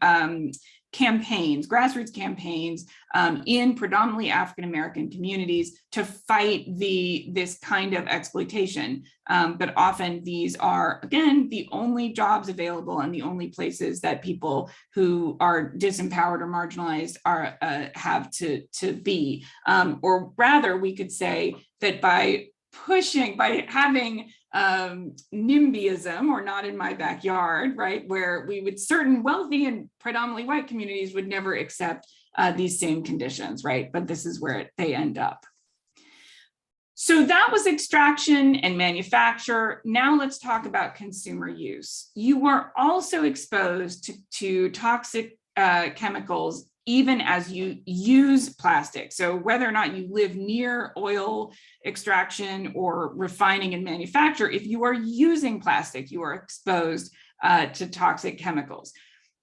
campaigns, grassroots campaigns in predominantly African-American communities to fight this kind of exploitation. But often these are, again, the only jobs available and the only places that people who are disempowered or marginalized have to be. Or rather, we could say that by having NIMBYism, or not in my backyard, right, where certain wealthy and predominantly white communities would never accept these same conditions, right? But this is where they end up. So that was extraction and manufacture. Now let's talk about consumer use. You are also exposed to toxic chemicals even as you use plastic. So whether or not you live near oil extraction or refining and manufacture, if you are using plastic, you are exposed to toxic chemicals.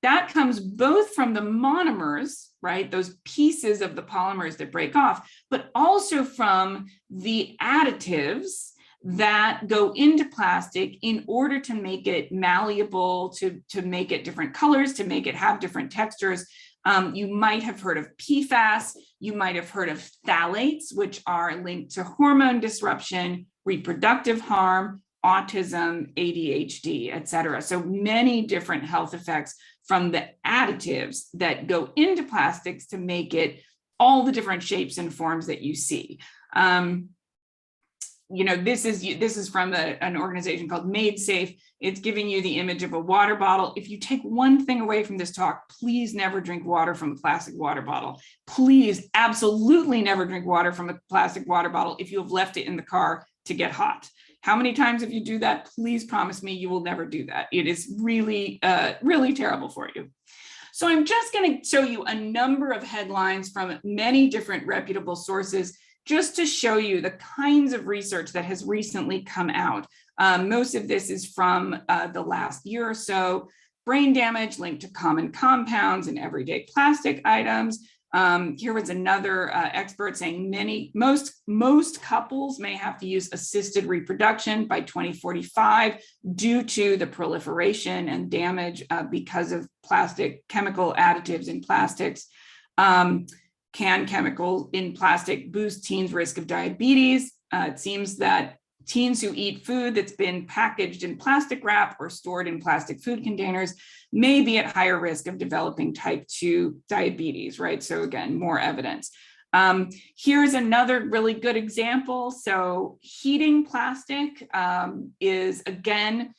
That comes both from the monomers, right, those pieces of the polymers that break off, but also from the additives that go into plastic in order to make it malleable, to make it different colors, to make it have different textures. You might have heard of PFAS, you might have heard of phthalates, which are linked to hormone disruption, reproductive harm, autism, ADHD, et cetera. So many different health effects from the additives that go into plastics to make it all the different shapes and forms that you see. This is from an organization called Made Safe. It's giving you the image of a water bottle. If you take one thing away from this talk, please never drink water from a plastic water bottle. Please absolutely never drink water from a plastic water bottle if you have left it in the car to get hot. How many times if you do that, please promise me you will never do that. It is really, really terrible for you. So I'm just going to show you a number of headlines from many different reputable sources just to show you the kinds of research that has recently come out. Most of this is from the last year or so. Brain damage linked to common compounds in everyday plastic items. Here was another expert saying most couples may have to use assisted reproduction by 2045 due to the proliferation and damage because of chemical additives in plastics. Can chemicals in plastic boost teens' risk of diabetes? It seems that teens who eat food that's been packaged in plastic wrap or stored in plastic food containers may be at higher risk of developing type 2 diabetes, right? So again, more evidence. Here's another really good example. So heating plastic is, again,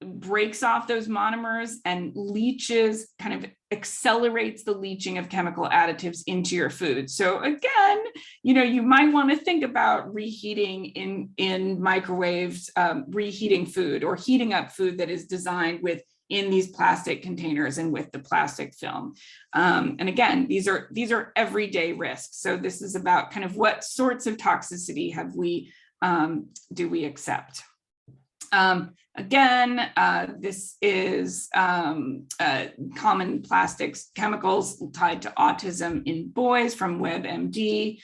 breaks off those monomers and leaches, kind of accelerates the leaching of chemical additives into your food. So again, you might want to think about reheating in microwaves, reheating food or heating up food that is designed with in these plastic containers and with the plastic film. And again, these are everyday risks. So this is about kind of what sorts of toxicity do we accept. Again, this is common plastics chemicals tied to autism in boys from WebMD.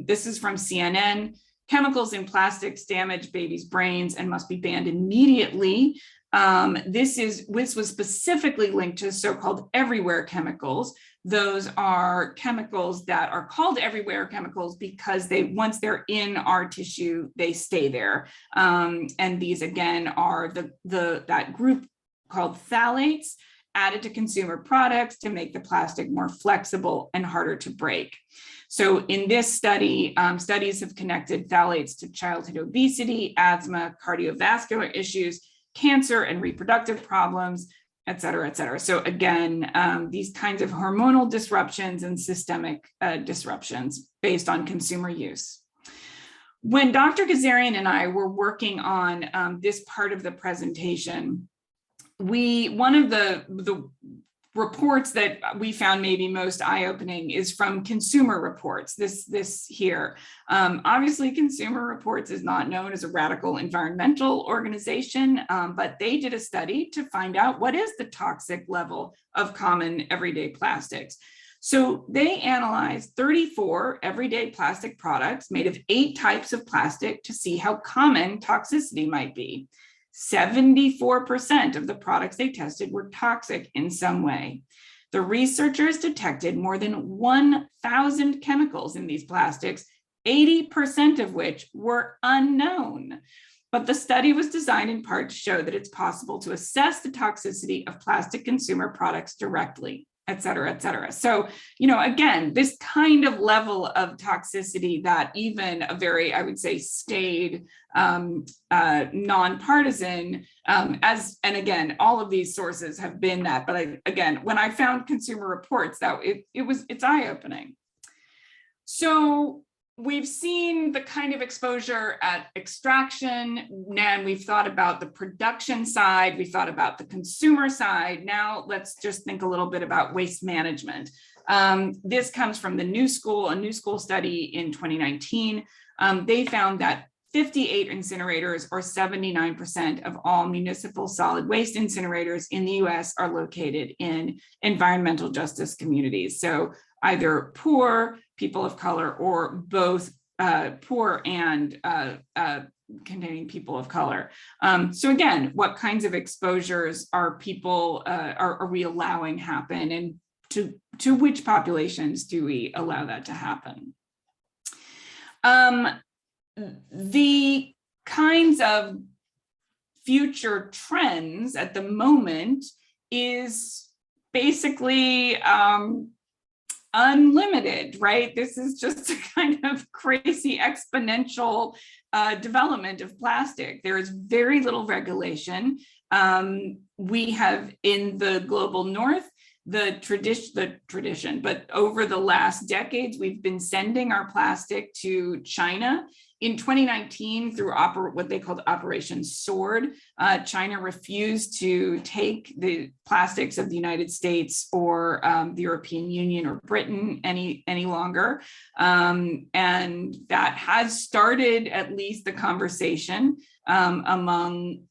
This is from CNN. Chemicals in plastics damage babies' brains and must be banned immediately. This was specifically linked to so-called everywhere chemicals. Those are chemicals that are called everywhere chemicals because once they're in our tissue, they stay there. And these again are that group called phthalates added to consumer products to make the plastic more flexible and harder to break. So in this study, studies have connected phthalates to childhood obesity, asthma, cardiovascular issues, cancer and reproductive problems, et cetera, et cetera. So again, these kinds of hormonal disruptions and systemic disruptions based on consumer use. When Dr. Kazarian and I were working on this part of the presentation, one of the reports that we found maybe most eye-opening is from Consumer Reports, this here. Obviously, Consumer Reports is not known as a radical environmental organization, but they did a study to find out what is the toxic level of common everyday plastics. So they analyzed 34 everyday plastic products made of 8 types of plastic to see how common toxicity might be. 74% of the products they tested were toxic in some way. The researchers detected more than 1,000 chemicals in these plastics, 80% of which were unknown. But the study was designed in part to show that it's possible to assess the toxicity of plastic consumer products directly, et cetera, et cetera. So, again, this kind of level of toxicity that even a very, I would say, staid, nonpartisan, and again, all of these sources have been that, but again, when I found Consumer Reports, it's eye-opening. So we've seen the kind of exposure at extraction, and we've thought about the production side, we thought about the consumer side. Now let's just think a little bit about waste management. This comes from a New School study in 2019. They found that 58 incinerators, or 79% of all municipal solid waste incinerators in the US, are located in environmental justice communities. So either poor, people of color, or both poor and containing people of color. So again, what kinds of exposures are we allowing happen, and to which populations do we allow that to happen? The kinds of future trends at the moment is basically unlimited, right? This is just a kind of crazy exponential development of plastic. There is very little regulation. We have in the global north, the tradition, but over the last decades, we've been sending our plastic to China. In 2019, through what they called Operation Sword, China refused to take the plastics of the United States or the European Union or Britain any longer. And that has started at least the conversation among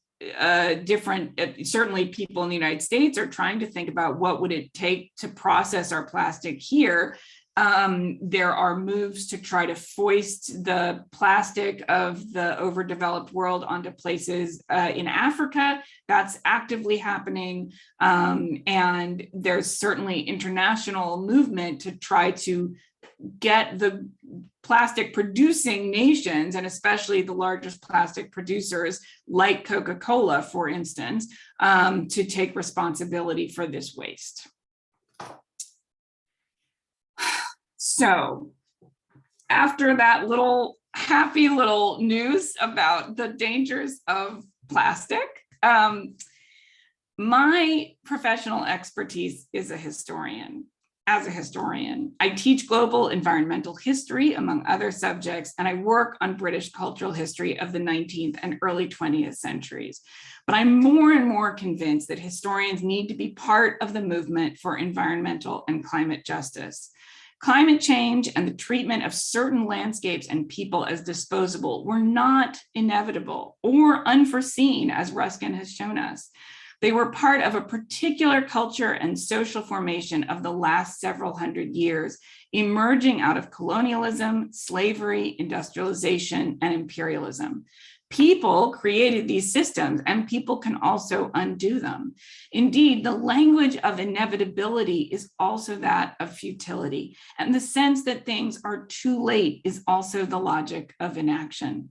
certainly people in the United States are trying to think about what would it take to process our plastic here. There are moves to try to foist the plastic of the overdeveloped world onto places in Africa. That's actively happening. And there's certainly international movement to try to get the plastic producing nations, and especially the largest plastic producers like Coca-Cola, for instance, to take responsibility for this waste. So after that happy little news about the dangers of plastic, my professional expertise is a historian. as a historian. I teach global environmental history, among other subjects, and I work on British cultural history of the 19th and early 20th centuries. But I'm more and more convinced that historians need to be part of the movement for environmental and climate justice. Climate change and the treatment of certain landscapes and people as disposable were not inevitable or unforeseen, as Ruskin has shown us. They were part of a particular culture and social formation of the last several hundred years, emerging out of colonialism, slavery, industrialization, and imperialism. People created these systems, and people can also undo them. Indeed, the language of inevitability is also that of futility, and the sense that things are too late is also the logic of inaction.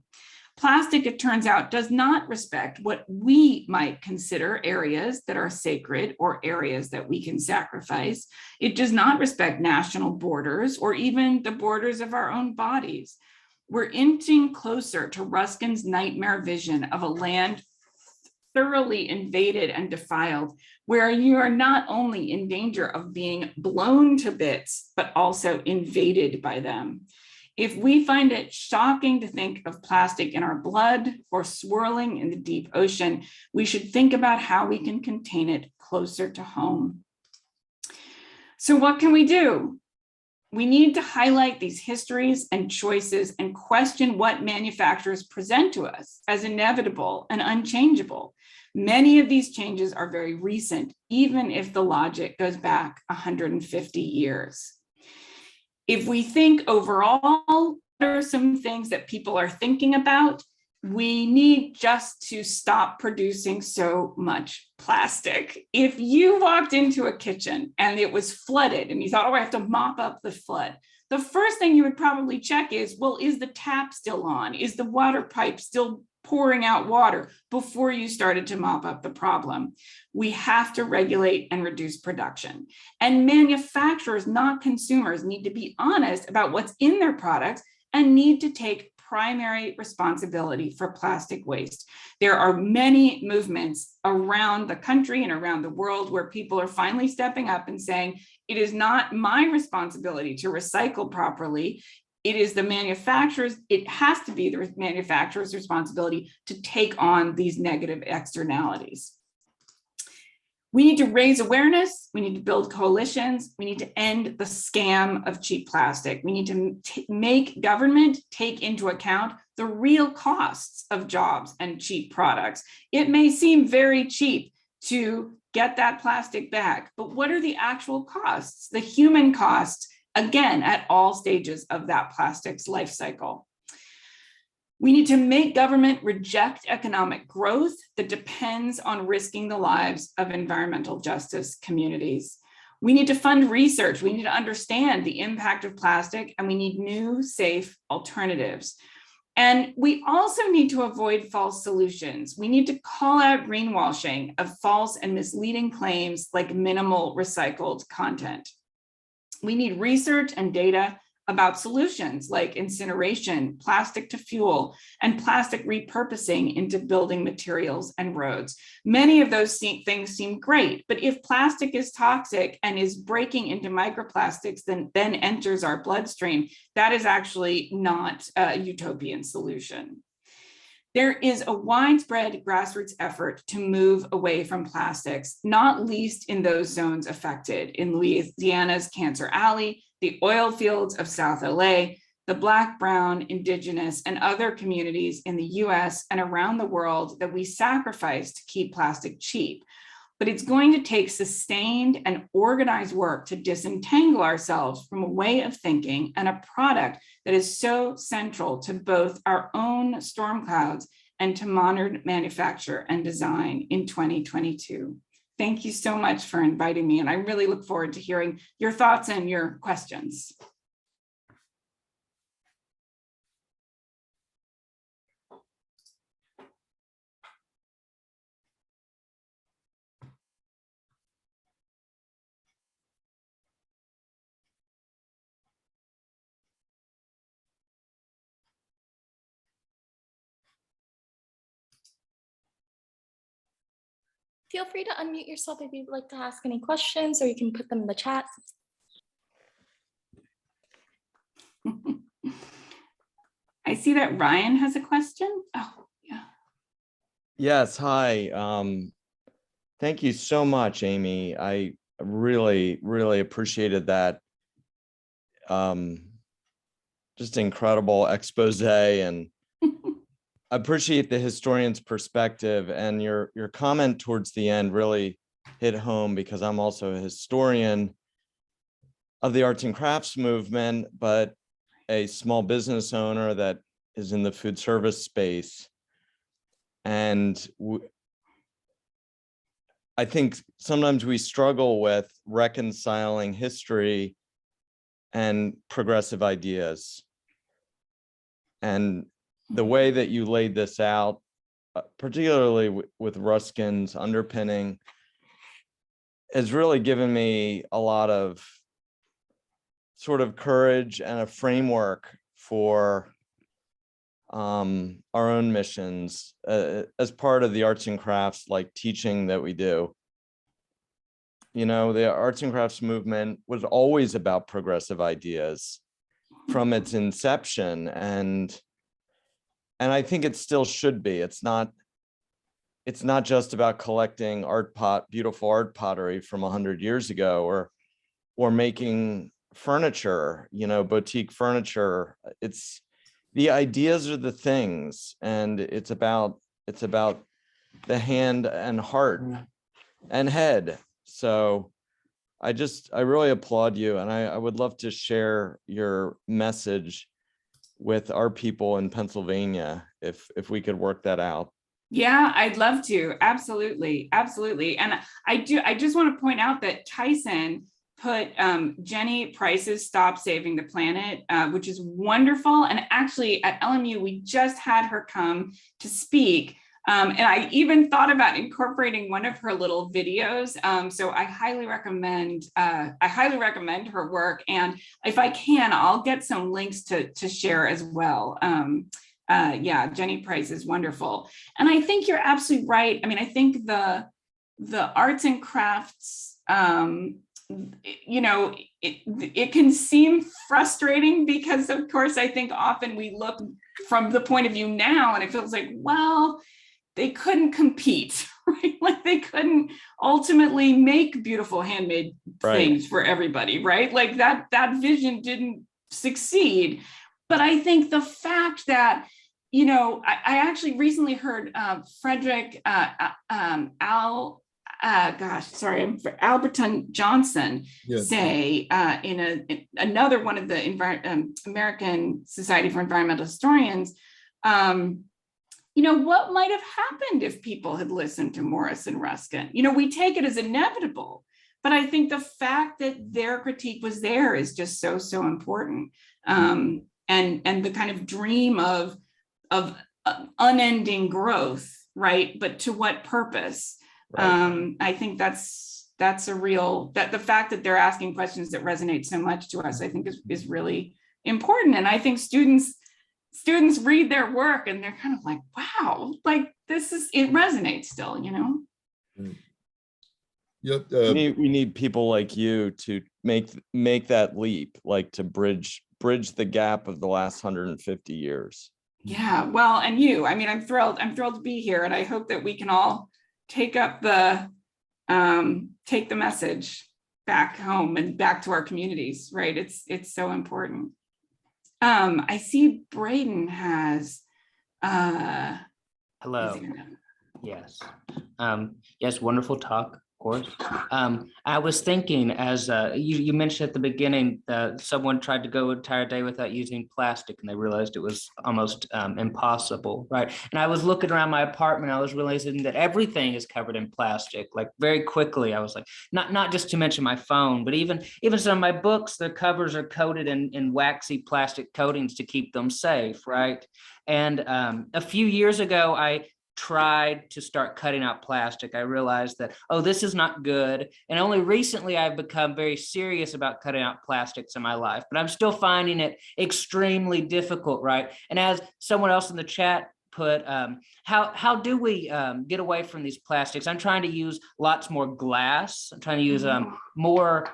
Plastic, it turns out, does not respect what we might consider areas that are sacred or areas that we can sacrifice. It does not respect national borders or even the borders of our own bodies. We're inching closer to Ruskin's nightmare vision of a land thoroughly invaded and defiled, where you are not only in danger of being blown to bits, but also invaded by them. If we find it shocking to think of plastic in our blood or swirling in the deep ocean, we should think about how we can contain it closer to home. So what can we do? We need to highlight these histories and choices and question what manufacturers present to us as inevitable and unchangeable. Many of these changes are very recent, even if the logic goes back 150 years. If we think overall, there are some things that people are thinking about. We need just to stop producing so much plastic. If you walked into a kitchen and it was flooded and you thought, oh, I have to mop up the flood, the first thing you would probably check is, well, is the tap still on? Is the water pipe still pouring out water before you started to mop up the problem? We have to regulate and reduce production. And manufacturers, not consumers, need to be honest about what's in their products and need to take primary responsibility for plastic waste. There are many movements around the country and around the world where people are finally stepping up and saying, it is not my responsibility to recycle properly. It is the manufacturers, it has to be the manufacturer's responsibility to take on these negative externalities. We need to raise awareness, we need to build coalitions, we need to end the scam of cheap plastic. We need to make government take into account the real costs of jobs and cheap products. It may seem very cheap to get that plastic back, but what are the actual costs, the human costs, again, at all stages of that plastic's life cycle? We need to make government reject economic growth that depends on risking the lives of environmental justice communities. We need to fund research. We need to understand the impact of plastic, and we need new, safe alternatives. And we also need to avoid false solutions. We need to call out greenwashing of false and misleading claims like minimal recycled content. We need research and data about solutions like incineration, plastic to fuel, and plastic repurposing into building materials and roads. Many of those things seem great, but if plastic is toxic and is breaking into microplastics, then enters our bloodstream, that is actually not a utopian solution. There is a widespread grassroots effort to move away from plastics, not least in those zones affected, in Louisiana's Cancer Alley, the oil fields of South LA, the Black, Brown, Indigenous, and other communities in the US and around the world that we sacrifice to keep plastic cheap. But it's going to take sustained and organized work to disentangle ourselves from a way of thinking and a product that is so central to both our own storm clouds and to modern manufacture and design in 2022. Thank you so much for inviting me, and I really look forward to hearing your thoughts and your questions. Feel free to unmute yourself if you'd like to ask any questions, or you can put them in the chat. I see that Ryan has a question. Oh, yeah. Yes, hi. Thank you so much, Amy. I really, really appreciated that. Just incredible expose, and I appreciate the historian's perspective, and your comment towards the end really hit home, because I'm also a historian of the arts and crafts movement, but a small business owner that is in the food service space. And I think sometimes we struggle with reconciling history and progressive ideas. And the way that you laid this out, particularly with Ruskin's underpinning, has really given me a lot of sort of courage and a framework for our own missions as part of the arts and crafts, like teaching that we do. You know, the arts and crafts movement was always about progressive ideas from its inception, and I think it still should be. It's not just about collecting beautiful art pottery from 100 years ago, or making furniture, you know, boutique furniture. It's the ideas are the things, and it's about the hand and heart and head. So I really applaud you, and I would love to share your message with our people in Pennsylvania if we could work that out. Yeah, I'd love to. Absolutely. Absolutely. And I just want to point out that Tyson put Jenny Price's Stop Saving the Planet, which is wonderful. And actually at LMU, we just had her come to speak. And I even thought about incorporating one of her little videos. So I highly recommend her work. And if I can, I'll get some links to share as well. Yeah, Jenny Price is wonderful. And I think you're absolutely right. I mean, I think the arts and crafts, you know, it can seem frustrating because, of course, I think often we look from the point of view now and it feels like, well, they couldn't compete, right? Like they couldn't ultimately make beautiful handmade things for everybody, right? Like that vision didn't succeed. But I think the fact that, you know, I actually recently heard Frederick Alberton Johnson say in another one of the American Society for Environmental Historians, you know, what might have happened if people had listened to Morris and Ruskin? You know, we take it as inevitable, but I think the fact that their critique was there is just so important. And the kind of dream of unending growth, right? But to what purpose? Right. I think that's a real, that the fact that they're asking questions that resonate so much to us, I think is really important. And I think students read their work and they're kind of like, wow, like it resonates still, you know? Yep. We need people like you to make that leap, like to bridge the gap of the last 150 years. Yeah, well, and you, I mean, I'm thrilled to be here, and I hope that we can all take the message back home and back to our communities, right? It's so important. I see Braden has hello. Yes. Yes, wonderful talk, of course. I was thinking, as you mentioned at the beginning, someone tried to go an entire day without using plastic and they realized it was almost impossible, right? And I was looking around my apartment, I was realizing that everything is covered in plastic. Like very quickly, I was like, not just to mention my phone, but even some of my books, the covers are coated in waxy plastic coatings to keep them safe, right? And a few years ago, I tried to start cutting out plastic. I realized that, oh, this is not good. And only recently I've become very serious about cutting out plastics in my life, but I'm still finding it extremely difficult, right? And as someone else in the chat put, how do we get away from these plastics? I'm trying to use lots more glass. I'm trying to use more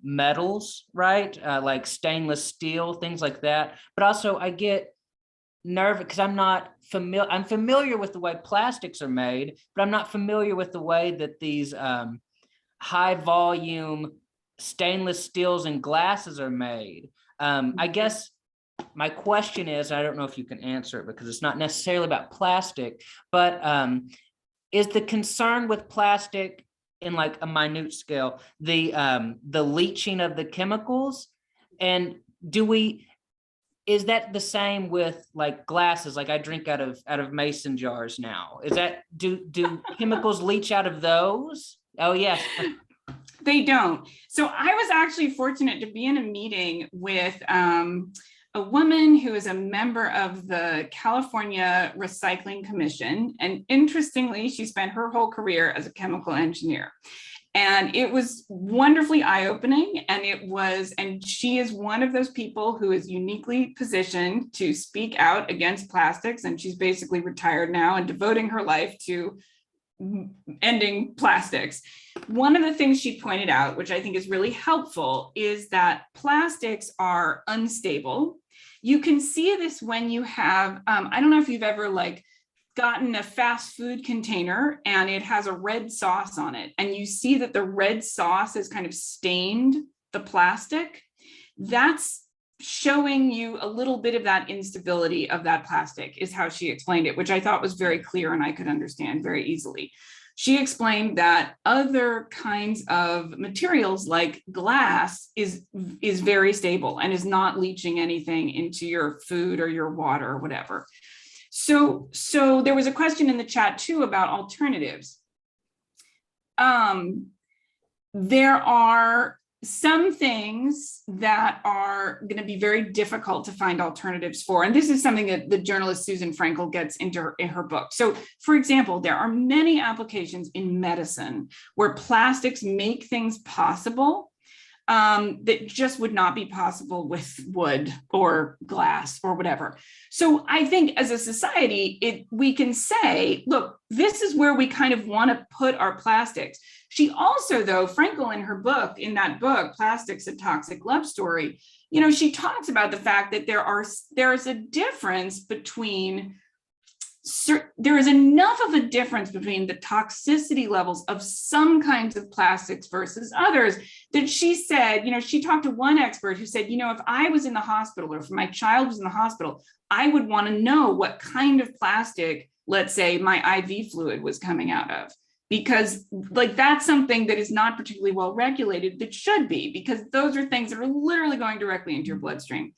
metals, right? Like stainless steel, things like that. But also I get nervous because I'm familiar with the way plastics are made, but I'm not familiar with the way that these high volume stainless steels and glasses are made. I guess my question is, I don't know if you can answer it because it's not necessarily about plastic, but is the concern with plastic in like a minute scale, the leaching of the chemicals? And is that the same with like glasses? Like I drink out of mason jars now. Is that, do chemicals leach out of those? Oh, yes. They don't. So I was actually fortunate to be in a meeting with a woman who is a member of the California Recycling Commission. And interestingly, she spent her whole career as a chemical engineer. And it was wonderfully eye-opening. And she is one of those people who is uniquely positioned to speak out against plastics. And she's basically retired now and devoting her life to ending plastics. One of the things she pointed out, which I think is really helpful, is that plastics are unstable. You can see this when you have, I don't know if you've ever like gotten a fast food container and it has a red sauce on it, and you see that the red sauce has kind of stained the plastic. That's showing you a little bit of that instability of that plastic, is how she explained it, which I thought was very clear and I could understand very easily. She explained that other kinds of materials like glass is very stable and is not leaching anything into your food or your water or whatever. So there was a question in the chat too about alternatives. There are some things that are going to be very difficult to find alternatives for. And this is something that the journalist Susan Frankel gets into in her book. So for example, there are many applications in medicine where plastics make things possible that just would not be possible with wood or glass or whatever. So I think as a society, we can say, look, this is where we kind of want to put our plastics. She also, though, Frankel in her book, in that book, Plastics: A Toxic Love Story, she talks about the fact that there is a difference between, there is enough of a difference between the toxicity levels of some kinds of plastics versus others that she said, she talked to one expert who said, if I was in the hospital or if my child was in the hospital, I would want to know what kind of plastic, let's say, my IV fluid was coming out of. Because like that's something that is not particularly well regulated, that should be, because those are things that are literally going directly into your bloodstream.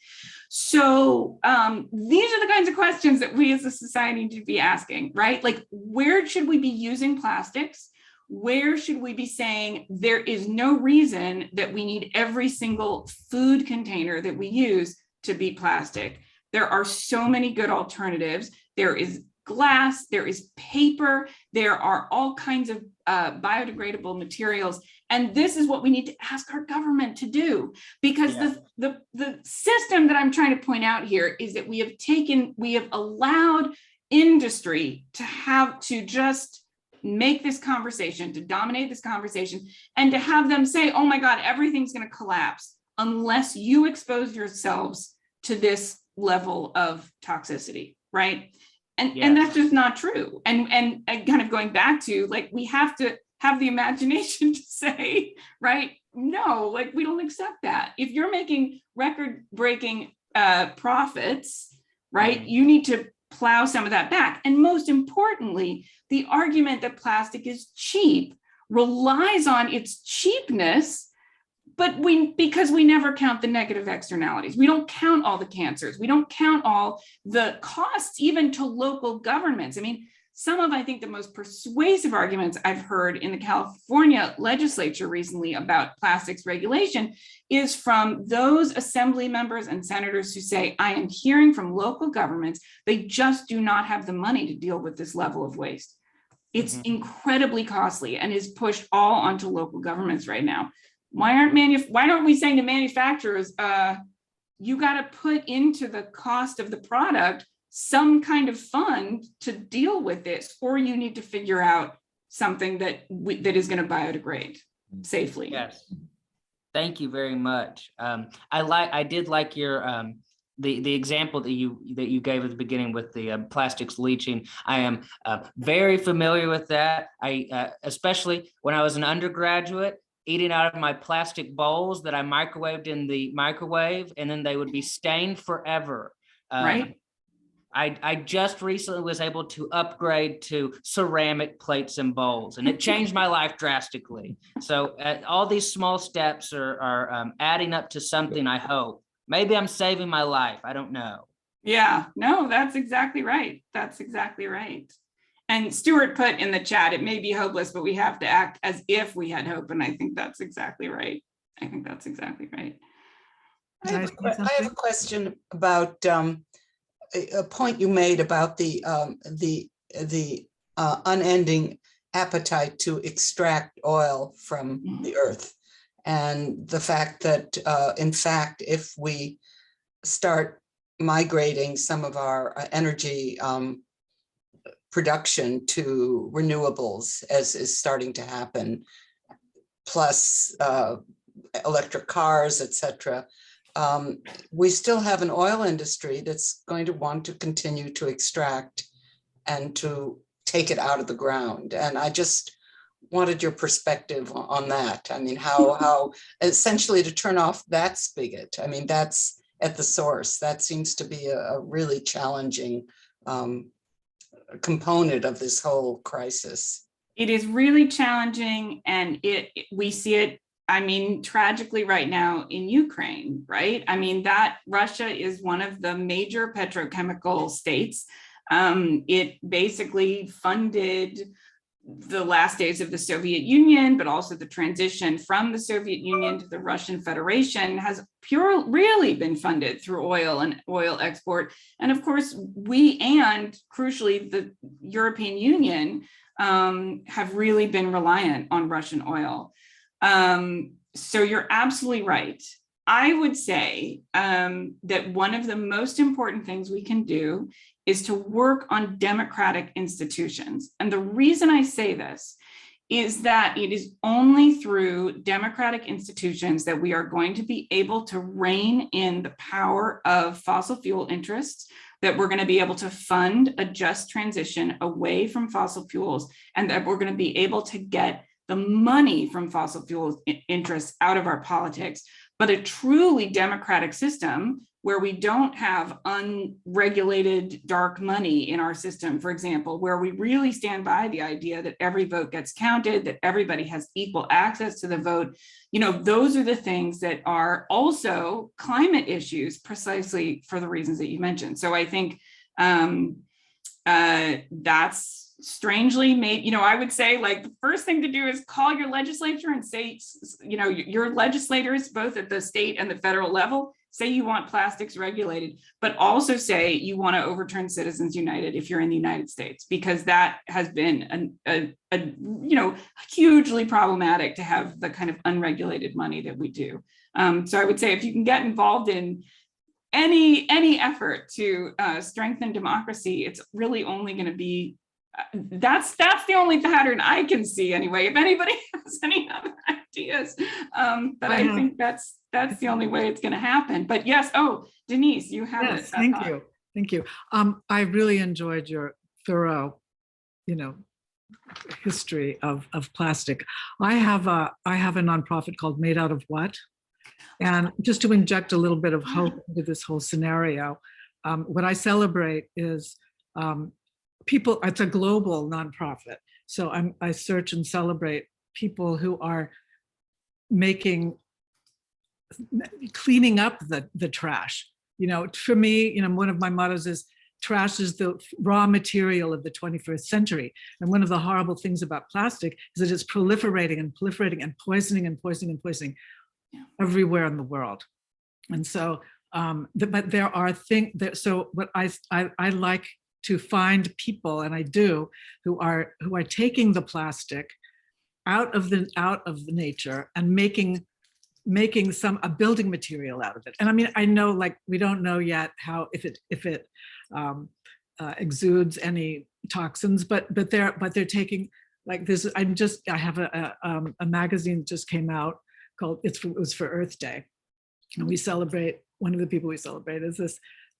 So these are the kinds of questions that we as a society need to be asking, right? Like, where should we be using plastics? Where should we be saying there is no reason that we need every single food container that we use to be plastic? There are so many good alternatives. There is glass, there is paper, there are all kinds of biodegradable materials. And this is what we need to ask our government to do, because the system that I'm trying to point out here is that we have allowed industry to just make this conversation, to dominate this conversation, and to have them say, oh my God, everything's going to collapse unless you expose yourselves to this level of toxicity, right? And that's just not true. And kind of going back to, like, we have to have the imagination to say, right, no, like, we don't accept that. If you're making record-breaking profits, right, you need to plow some of that back. And most importantly, the argument that plastic is cheap relies on its cheapness, but because we never count the negative externalities. We don't count all the cancers. We don't count all the costs, even to local governments. I mean, some of, I think, the most persuasive arguments I've heard in the California legislature recently about plastics regulation is from those assembly members and senators who say, I am hearing from local governments, they just do not have the money to deal with this level of waste. It's incredibly costly and is pushed all onto local governments right now. Why aren't we saying to manufacturers, you got to put into the cost of the product some kind of fund to deal with this, or you need to figure out something that is going to biodegrade safely. Yes. Thank you very much. I did like your the example that you gave at the beginning with the plastics leaching. I am very familiar with that. I especially when I was an undergraduate, eating out of my plastic bowls that I microwaved in the microwave, and then they would be stained forever. Right. I just recently was able to upgrade to ceramic plates and bowls, and it changed my life drastically. So all these small steps are adding up to something, I hope. Maybe I'm saving my life. I don't know. Yeah, no, that's exactly right. That's exactly right. And Stuart put in the chat, it may be hopeless, but we have to act as if we had hope. And I think that's exactly right. I think that's exactly right. I have a question about a point you made about the unending appetite to extract oil from the earth, and the fact that, in fact, if we start migrating some of our energy production to renewables, as is starting to happen, plus electric cars, etc., we still have an oil industry that's going to want to continue to extract and to take it out of the ground. And I just wanted your perspective on that. I mean, how essentially to turn off that spigot. I mean, that's at the source. That seems to be a really challenging component of this whole crisis. It is really challenging, and we see it, I mean, tragically right now in Ukraine, right? I mean, that Russia is one of the major petrochemical states. It basically funded the last days of the Soviet Union, but also the transition from the Soviet Union to the Russian Federation has really been funded through oil and oil export. And of course, we and crucially, the European Union have really been reliant on Russian oil. So you're absolutely right. I would say that one of the most important things we can do is to work on democratic institutions. And the reason I say this is that it is only through democratic institutions that we are going to be able to rein in the power of fossil fuel interests, that we're going to be able to fund a just transition away from fossil fuels, and that we're going to be able to get the money from fossil fuel interests out of our politics. But a truly democratic system where we don't have unregulated dark money in our system, for example, where we really stand by the idea that every vote gets counted, that everybody has equal access to the vote, you know, those are the things that are also climate issues, precisely for the reasons that you mentioned. So I think that's strangely made, you know, I would say, like, the first thing to do is call your legislature and say, you know, your legislators, both at the state and the federal level, say you want plastics regulated, but also say you want to overturn Citizens United if you're in the United States, because that has been you know, hugely problematic to have the kind of unregulated money that we do. So I would say if you can get involved in any effort to strengthen democracy, it's really only going to be that's the only pattern I can see anyway. If anybody has any other ideas, but I think that's the only way it's going to happen. But yes, oh, Denise, you have it. Thank you. I really enjoyed your thorough, you know, history of plastic. I have a nonprofit called Made Out of What, and just to inject a little bit of hope into this whole scenario, what I celebrate is people. It's a global nonprofit, so I search and celebrate people who are cleaning up the trash. You know, for me, you know, one of my mottos is trash is the raw material of the 21st century. And one of the horrible things about plastic is that it's proliferating and poisoning everywhere in the world. And so, but there are things that, so what I like to find people, and I do, who are taking the plastic out of the nature and making a building material out of it. And I mean, I know, like, we don't know yet how, if it exudes any toxins, but they're taking, like this. I have a magazine that just came out called it was for Earth Day, and we celebrate, one of the people we celebrate is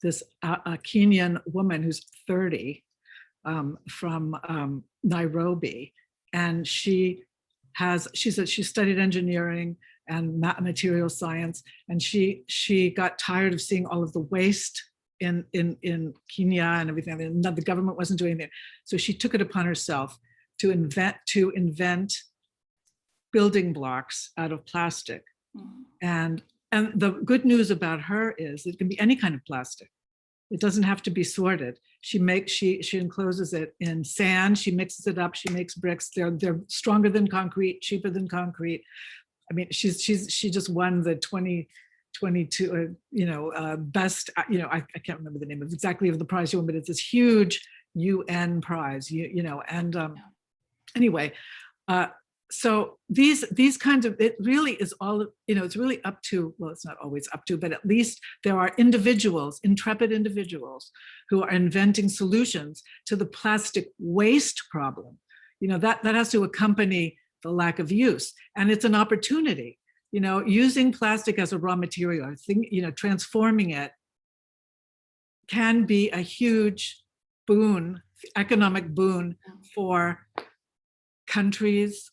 this Kenyan woman who's 30 from Nairobi, and she studied engineering and material science, and she got tired of seeing all of the waste in Kenya and everything, and the government wasn't doing anything. So she took it upon herself to invent building blocks out of plastic. And the good news about her is it can be any kind of plastic. It doesn't have to be sorted. She encloses it in sand. She mixes it up. She makes bricks. They're stronger than concrete, cheaper than concrete. I mean, she just won the 2022 best. I can't remember the name exactly of the prize she won, but it's this huge UN prize. Anyway. So these kinds of, it really is all, it's really up to, well, it's not always up to, but at least there are individuals, intrepid individuals, who are inventing solutions to the plastic waste problem. That has to accompany the lack of use. And it's an opportunity, using plastic as a raw material, I think, transforming it can be a huge boon, economic boon for countries.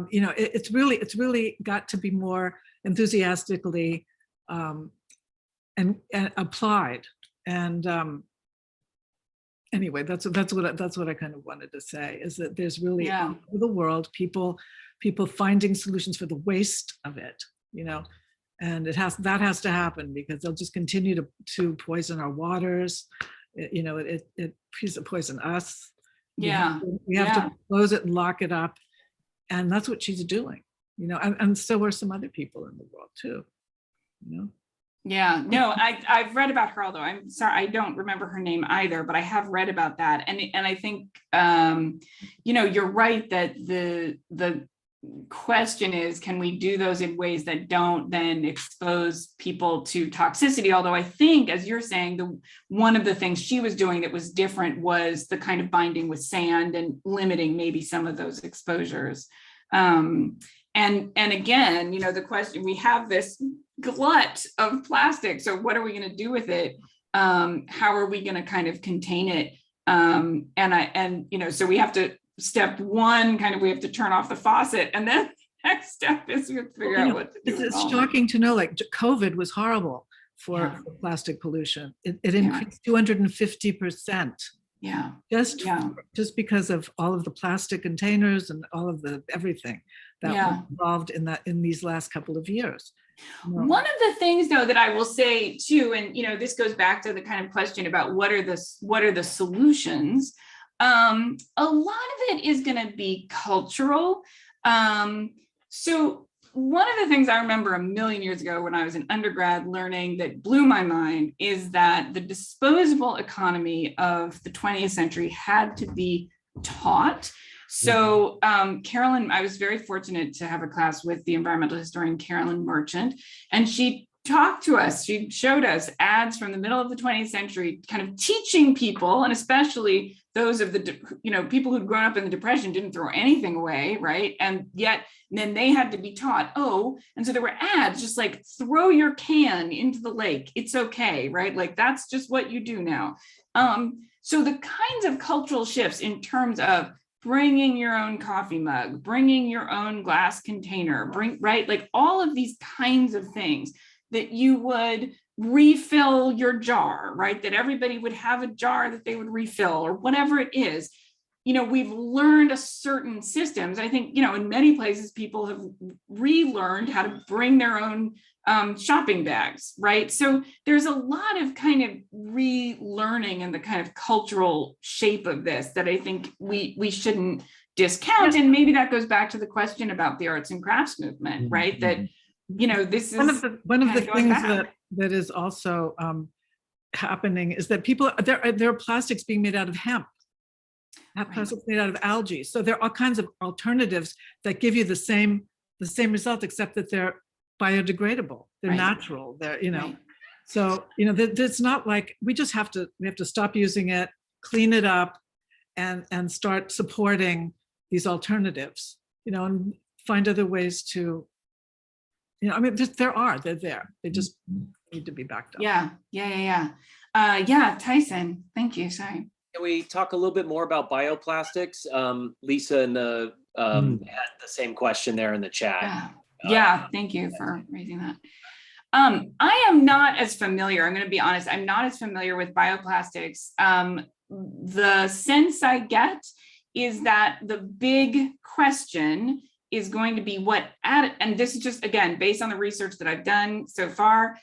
It's really got to be more enthusiastically and applied. And anyway, that's what I kind of wanted to say, is that there's really all over the world people finding solutions for the waste of it, and that has to happen, because they'll just continue to poison our waters. It poison us. We have to close it and lock it up. And that's what she's doing, and so are some other people in the world too, Yeah, no, I've read about her, although I'm sorry, I don't remember her name either, but I have read about that. And I think, you're right that the question is, can we do those in ways that don't then expose people to toxicity? Although I think, as you're saying, one of the things she was doing that was different was the kind of binding with sand and limiting maybe some of those exposures. And again, the question, we have this glut of plastic. So what are we going to do with it? How are we going to kind of contain it? So we have to, step one, we have to turn off the faucet, and then next step is we have to figure out what to do. It's shocking to know, like, COVID was horrible for plastic pollution. It increased 250%. Yeah. Just because of all of the plastic containers and all of the everything that was involved in these last couple of years. One of the things, though, that I will say too, and this goes back to the kind of question about what are the solutions. A lot of it is going to be cultural. So one of the things I remember a million years ago when I was an undergrad learning that blew my mind is that the disposable economy of the 20th century had to be taught. So Carolyn, I was very fortunate to have a class with the environmental historian Carolyn Merchant, and she talked to us, she showed us ads from the middle of the 20th century, kind of teaching people, and especially those of the, people who'd grown up in the Depression didn't throw anything away, right? And yet then they had to be taught, and so there were ads just like, throw your can into the lake, it's okay, right? Like, that's just what you do now. So the kinds of cultural shifts in terms of bringing your own coffee mug, bringing your own glass container, like all of these kinds of things, that you would refill your jar, right? That everybody would have a jar that they would refill, or whatever it is. We've learned a certain systems. I think, in many places, people have relearned how to bring their own shopping bags, right? So there's a lot of kind of relearning and the kind of cultural shape of this that I think we shouldn't discount. And maybe that goes back to the question about the arts and crafts movement, right? That this is one of the things that is also happening is that there are plastics being made out of hemp, plastics made out of algae. So there are all kinds of alternatives that give you the same result, except that they're biodegradable. They're natural. They're So it's not like we have to stop using it, clean it up and start supporting these alternatives, and find other ways to, I mean, they're there. They just need to be backed up. Yeah, Tyson, thank you, sorry. Can we talk a little bit more about bioplastics? Lisa and had the same question there in the chat. Yeah, thank you for raising that. I am not as familiar, I'm going to be honest, I'm not as familiar with bioplastics. The sense I get is that the big question is going to be and this is just, again, based on the research that I've done so far,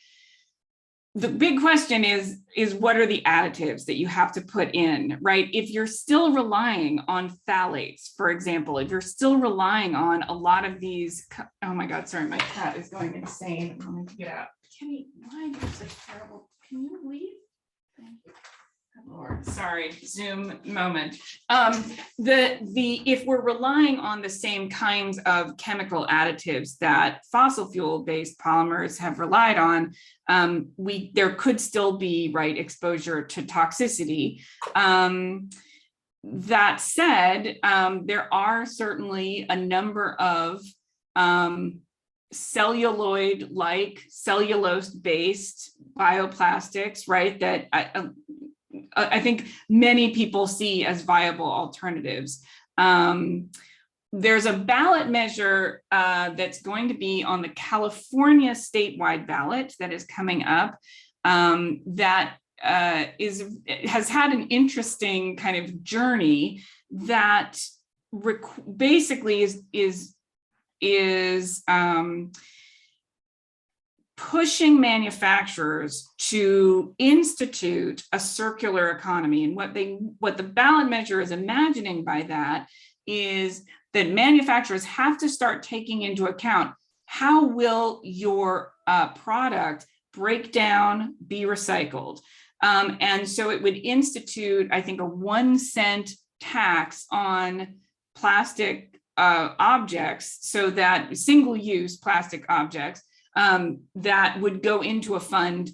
the big question is what are the additives that you have to put in, right? If you're still relying on phthalates, for example, if you're still relying on a lot of these, oh my God, sorry, my cat is going insane. I'm going to get out. Kenny, why are you such terrible? Can you leave? Thank you. Lord, sorry, Zoom moment. If we're relying on the same kinds of chemical additives that fossil fuel-based polymers have relied on, there could still be exposure to toxicity. That said, there are certainly a number of celluloid-like, cellulose-based bioplastics, right, that I think many people see as viable alternatives. There's a ballot measure that's going to be on the California statewide ballot that is coming up that has had an interesting kind of journey that basically is pushing manufacturers to institute a circular economy. And what the ballot measure is imagining by that is that manufacturers have to start taking into account how will your product break down, be recycled. And so it would institute, I think, a 1 cent tax on plastic objects, so that single-use plastic objects that would go into a fund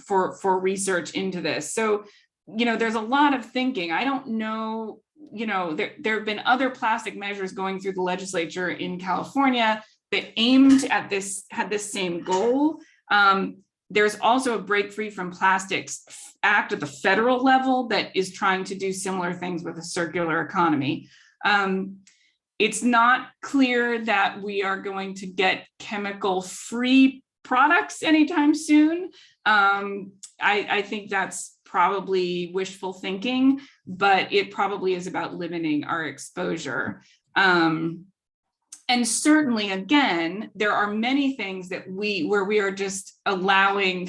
for research into this. So, there's a lot of thinking. I don't know, there have been other plastic measures going through the legislature in California that aimed at this, had this same goal. There's also a Break Free from Plastics Act at the federal level that is trying to do similar things with a circular economy. It's not clear that we are going to get chemical-free products anytime soon. I think that's probably wishful thinking, but it probably is about limiting our exposure. And certainly, again, there are many things that where we are just allowing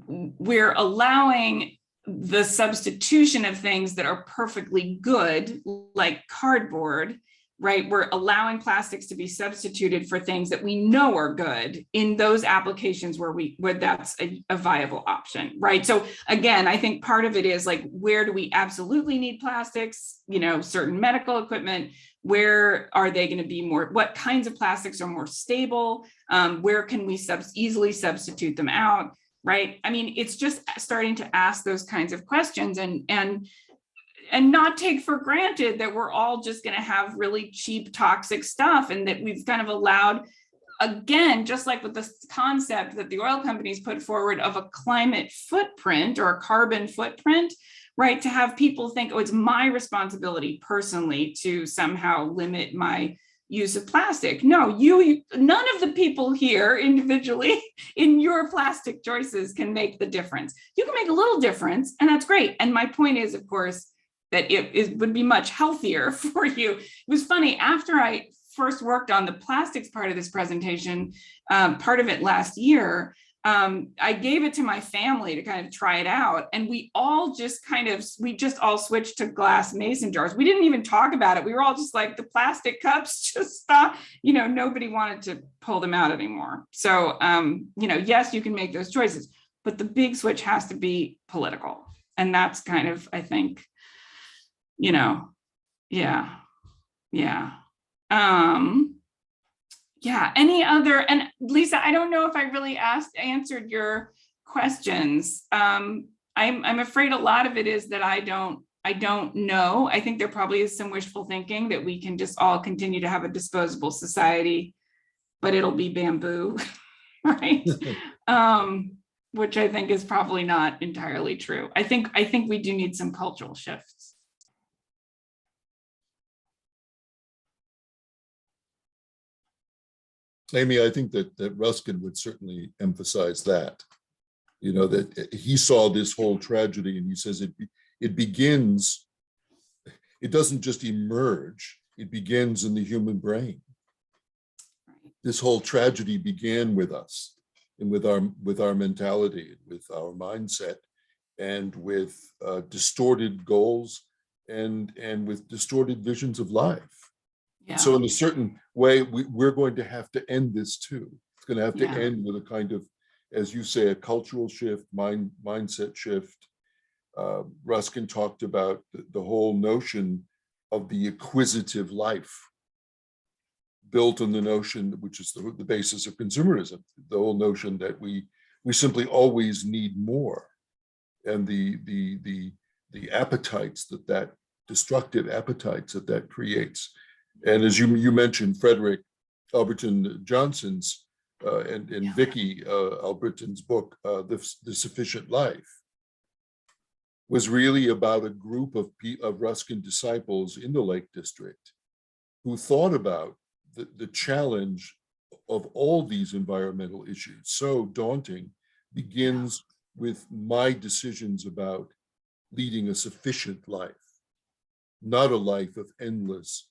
we're allowing the substitution of things that are perfectly good, like cardboard, right? We're allowing plastics to be substituted for things that we know are good in those applications where that's a viable option, right? So again, I think part of it is where do we absolutely need plastics? Certain medical equipment, where are they going to be more, what kinds of plastics are more stable? Where can we easily substitute them out? Right. I mean, it's just starting to ask those kinds of questions and not take for granted that we're all just going to have really cheap, toxic stuff, and that we've kind of allowed, again, just like with the concept that the oil companies put forward of a climate footprint or a carbon footprint, right? To have people think, oh, it's my responsibility personally to somehow limit my use of plastic. No, none of the people here individually in your plastic choices can make the difference. You can make a little difference, and that's great. And my point is, of course, that it would be much healthier for you. It was funny, after I first worked on the plastics part of this presentation, part of it last year, I gave it to my family to kind of try it out. And we just all switched to glass mason jars. We didn't even talk about it. We were all just like, the plastic cups just stopped, nobody wanted to pull them out anymore. So, yes, you can make those choices, but the big switch has to be political. And that's kind of, I think, any other, and Lisa, I don't know if I really answered your questions. I'm afraid a lot of it is that I don't know. I think there probably is some wishful thinking that we can just all continue to have a disposable society, but it'll be bamboo, right? Which I think is probably not entirely true. I think we do need some cultural shifts. Amy, I think that Ruskin would certainly emphasize that, you know, that he saw this whole tragedy and he says it begins, it doesn't just emerge, it begins in the human brain. This whole tragedy began with us and with our mentality, with our mindset, and with distorted goals and with distorted visions of life. Yeah. So in a certain way, we're going to have to end this too. It's going to have to end with a kind of, as you say, a cultural shift, mindset shift. Ruskin talked about the whole notion of the acquisitive life, built on the notion, which is the basis of consumerism, the whole notion that we simply always need more, and the appetites that destructive appetites that creates. And as you mentioned, Frederick Alberton Johnson's and Vicky Alberton's book, The Sufficient Life, was really about a group of Ruskin disciples in the Lake District who thought about the challenge of all these environmental issues, so daunting, begins with my decisions about leading a sufficient life, not a life of endless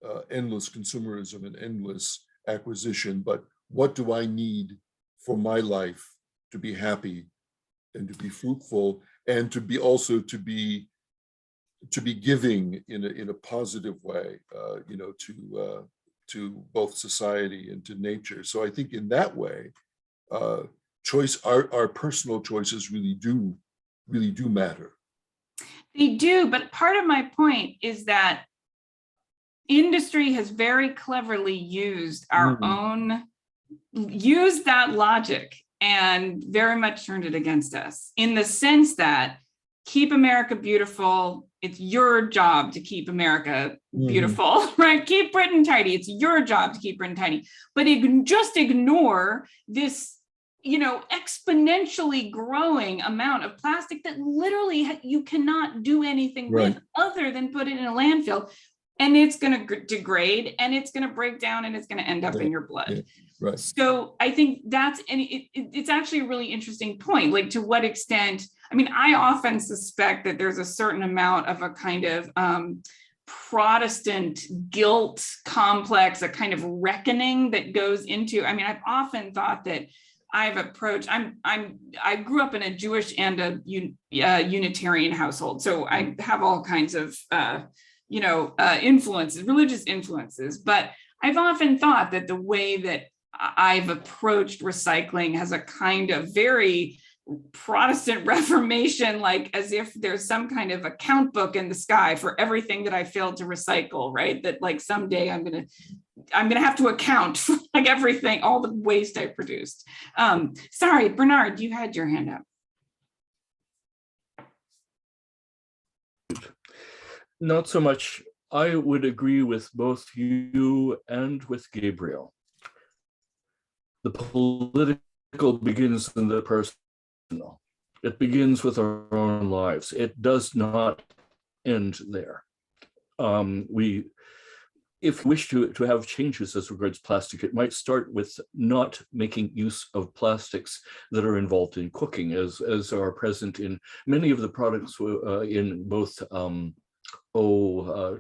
consumerism and endless acquisition, but what do I need for my life to be happy and to be fruitful, and to be also to be giving in a positive way, you know, to both society and to nature. So I think in that way, our personal choices really do matter. They do, but part of my point is that industry has very cleverly used used that logic and very much turned it against us, in the sense that keep America beautiful. It's your job to keep America beautiful, right? Keep Britain tidy. It's your job to keep Britain tidy. But just ignore this, you know, exponentially growing amount of plastic that literally you cannot do anything with other than put it in a landfill. And it's going to degrade, and it's going to break down, and it's going to end up in your blood. Right. So I think it's actually a really interesting point. Like, to what extent? I mean, I often suspect that there's a certain amount of a kind of Protestant guilt complex, a kind of reckoning that goes into. I mean, I've often thought that I've approached. I grew up in a Jewish and a Unitarian household, so I have all kinds of influences, religious influences. But I've often thought that the way that I've approached recycling has a kind of very Protestant Reformation, like as if there's some kind of account book in the sky for everything that I failed to recycle, right? That like someday I'm gonna have to account for like everything, all the waste I produced. Sorry, Bernard, you had your hand up. Not so much. I would agree with both you and with Gabriel. The political begins in the personal. It begins with our own lives. It does not end there. If we wish to have changes as regards plastic, it might start with not making use of plastics that are involved in cooking, as are present in many of the products in both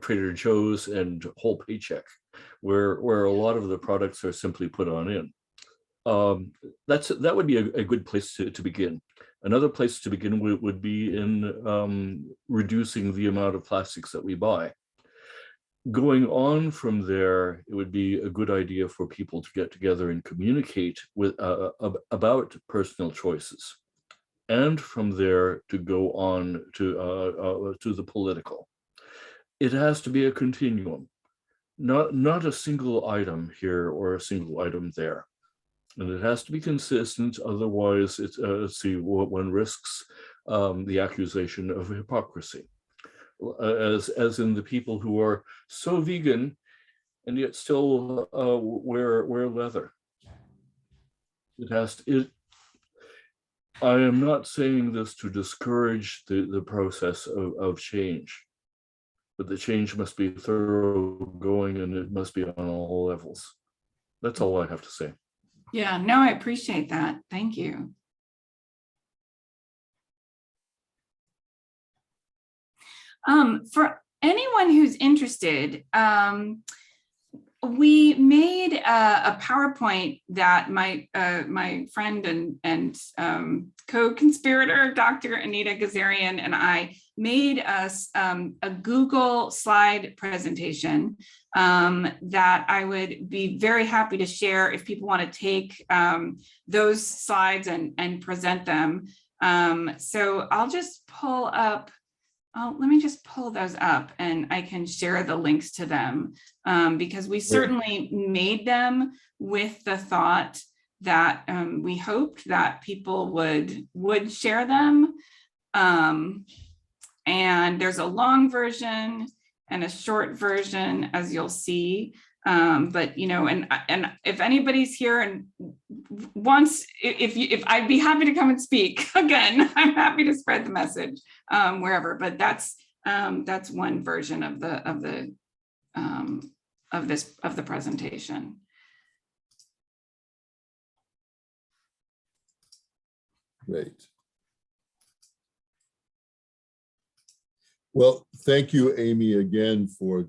Trader Joe's and Whole Paycheck, where a lot of the products are simply put on in. That would be a good place to begin. Another place to begin would be in reducing the amount of plastics that we buy. Going on from there, it would be a good idea for people to get together and communicate about personal choices, and from there to go on to the political. It has to be a continuum, not a single item here or a single item there. And it has to be consistent, otherwise one risks the accusation of hypocrisy. As in the people who are so vegan and yet still wear leather. I am not saying this to discourage the process of change, but the change must be thoroughgoing and it must be on all levels. That's all I have to say. Yeah, no, I appreciate that. Thank you. For anyone who's interested, we made a PowerPoint that my friend and co-conspirator, Dr. Anita Gazarian, and I made us a Google slide presentation that I would be very happy to share if people want to take those slides and present them. So I'll just pull up. Oh, let me just pull those up and I can share the links to them because we certainly made them with the thought that we hoped that people would share them. And there's a long version and a short version, as you'll see. But you know, and if anybody's here and wants, if I'd be happy to come and speak again, I'm happy to spread the message wherever. But that's one version of the presentation. Great. Well, thank you, Amy, again for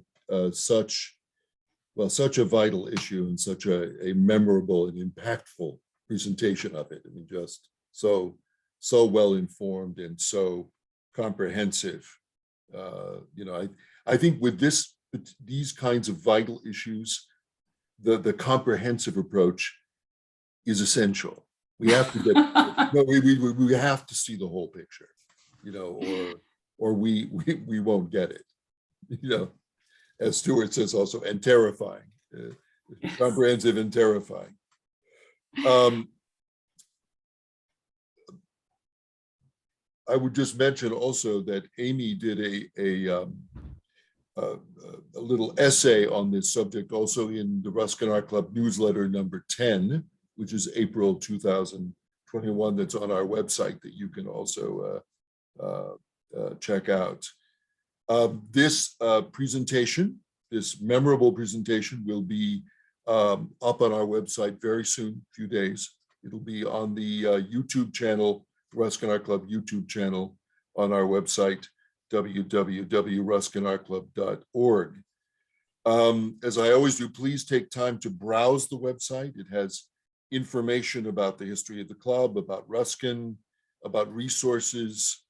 such a vital issue and such a memorable and impactful presentation of it. I mean, just so well informed and so comprehensive. You know, I think with these kinds of vital issues, the comprehensive approach is essential. We have to get we have to see the whole picture, you know, or we won't get it, you know. As Stuart says also, and terrifying, Yes. comprehensive and terrifying. I would just mention also that Amy did a little essay on this subject also in the Ruskin Art Club newsletter number 10, which is April 2021, that's on our website that you can also check out. This presentation, this memorable presentation, will be up on our website very soon, a few days. It'll be on the YouTube channel, Ruskin Art Club YouTube channel on our website, www.ruskinartclub.org. As I always do, please take time to browse the website. It has information about the history of the club, about Ruskin, about resources,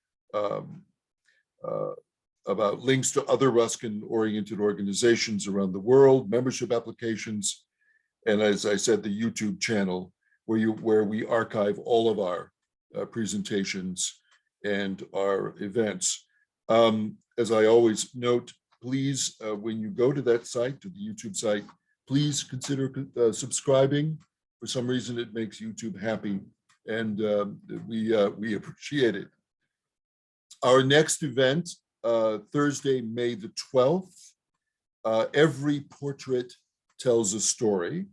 about links to other Ruskin-oriented organizations around the world, membership applications, and as I said, the YouTube channel where we archive all of our presentations and our events. As I always note, please, when you go to that site, to the YouTube site, please consider subscribing. For some reason, it makes YouTube happy, and we appreciate it. Our next event, Thursday, May the 12th, Every Portrait Tells a Story,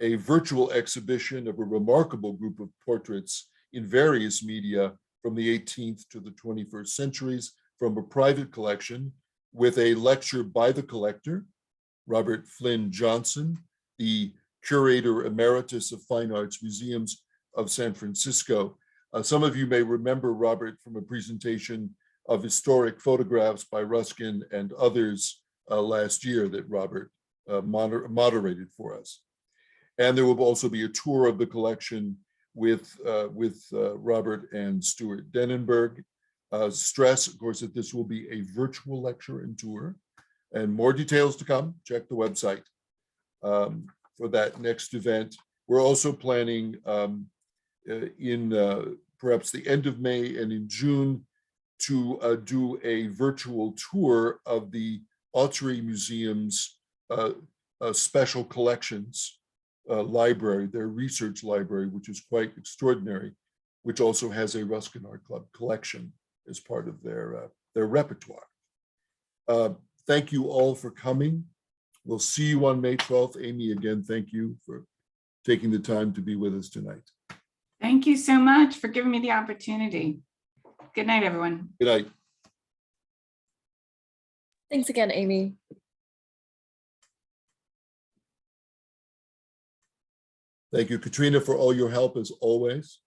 a virtual exhibition of a remarkable group of portraits in various media from the 18th to the 21st centuries from a private collection, with a lecture by the collector, Robert Flynn Johnson, the curator emeritus of Fine Arts Museums of San Francisco. Some of you may remember Robert from a presentation of historic photographs by Ruskin and others last year that Robert moderated for us. And there will also be a tour of the collection with Robert and Stuart Denenberg. Stress, of course, that this will be a virtual lecture and tour, and more details to come. Check the website for that next event. We're also planning in perhaps the end of May and in June to do a virtual tour of the Autry Museum's special collections library, their research library, which is quite extraordinary, which also has a Ruskin Art Club collection as part of their repertoire. Thank you all for coming. We'll see you on May 12th. Amy, again, thank you for taking the time to be with us tonight. Thank you so much for giving me the opportunity. Good night, everyone. Good night. Thanks again, Amy. Thank you, Katrina, for all your help as always.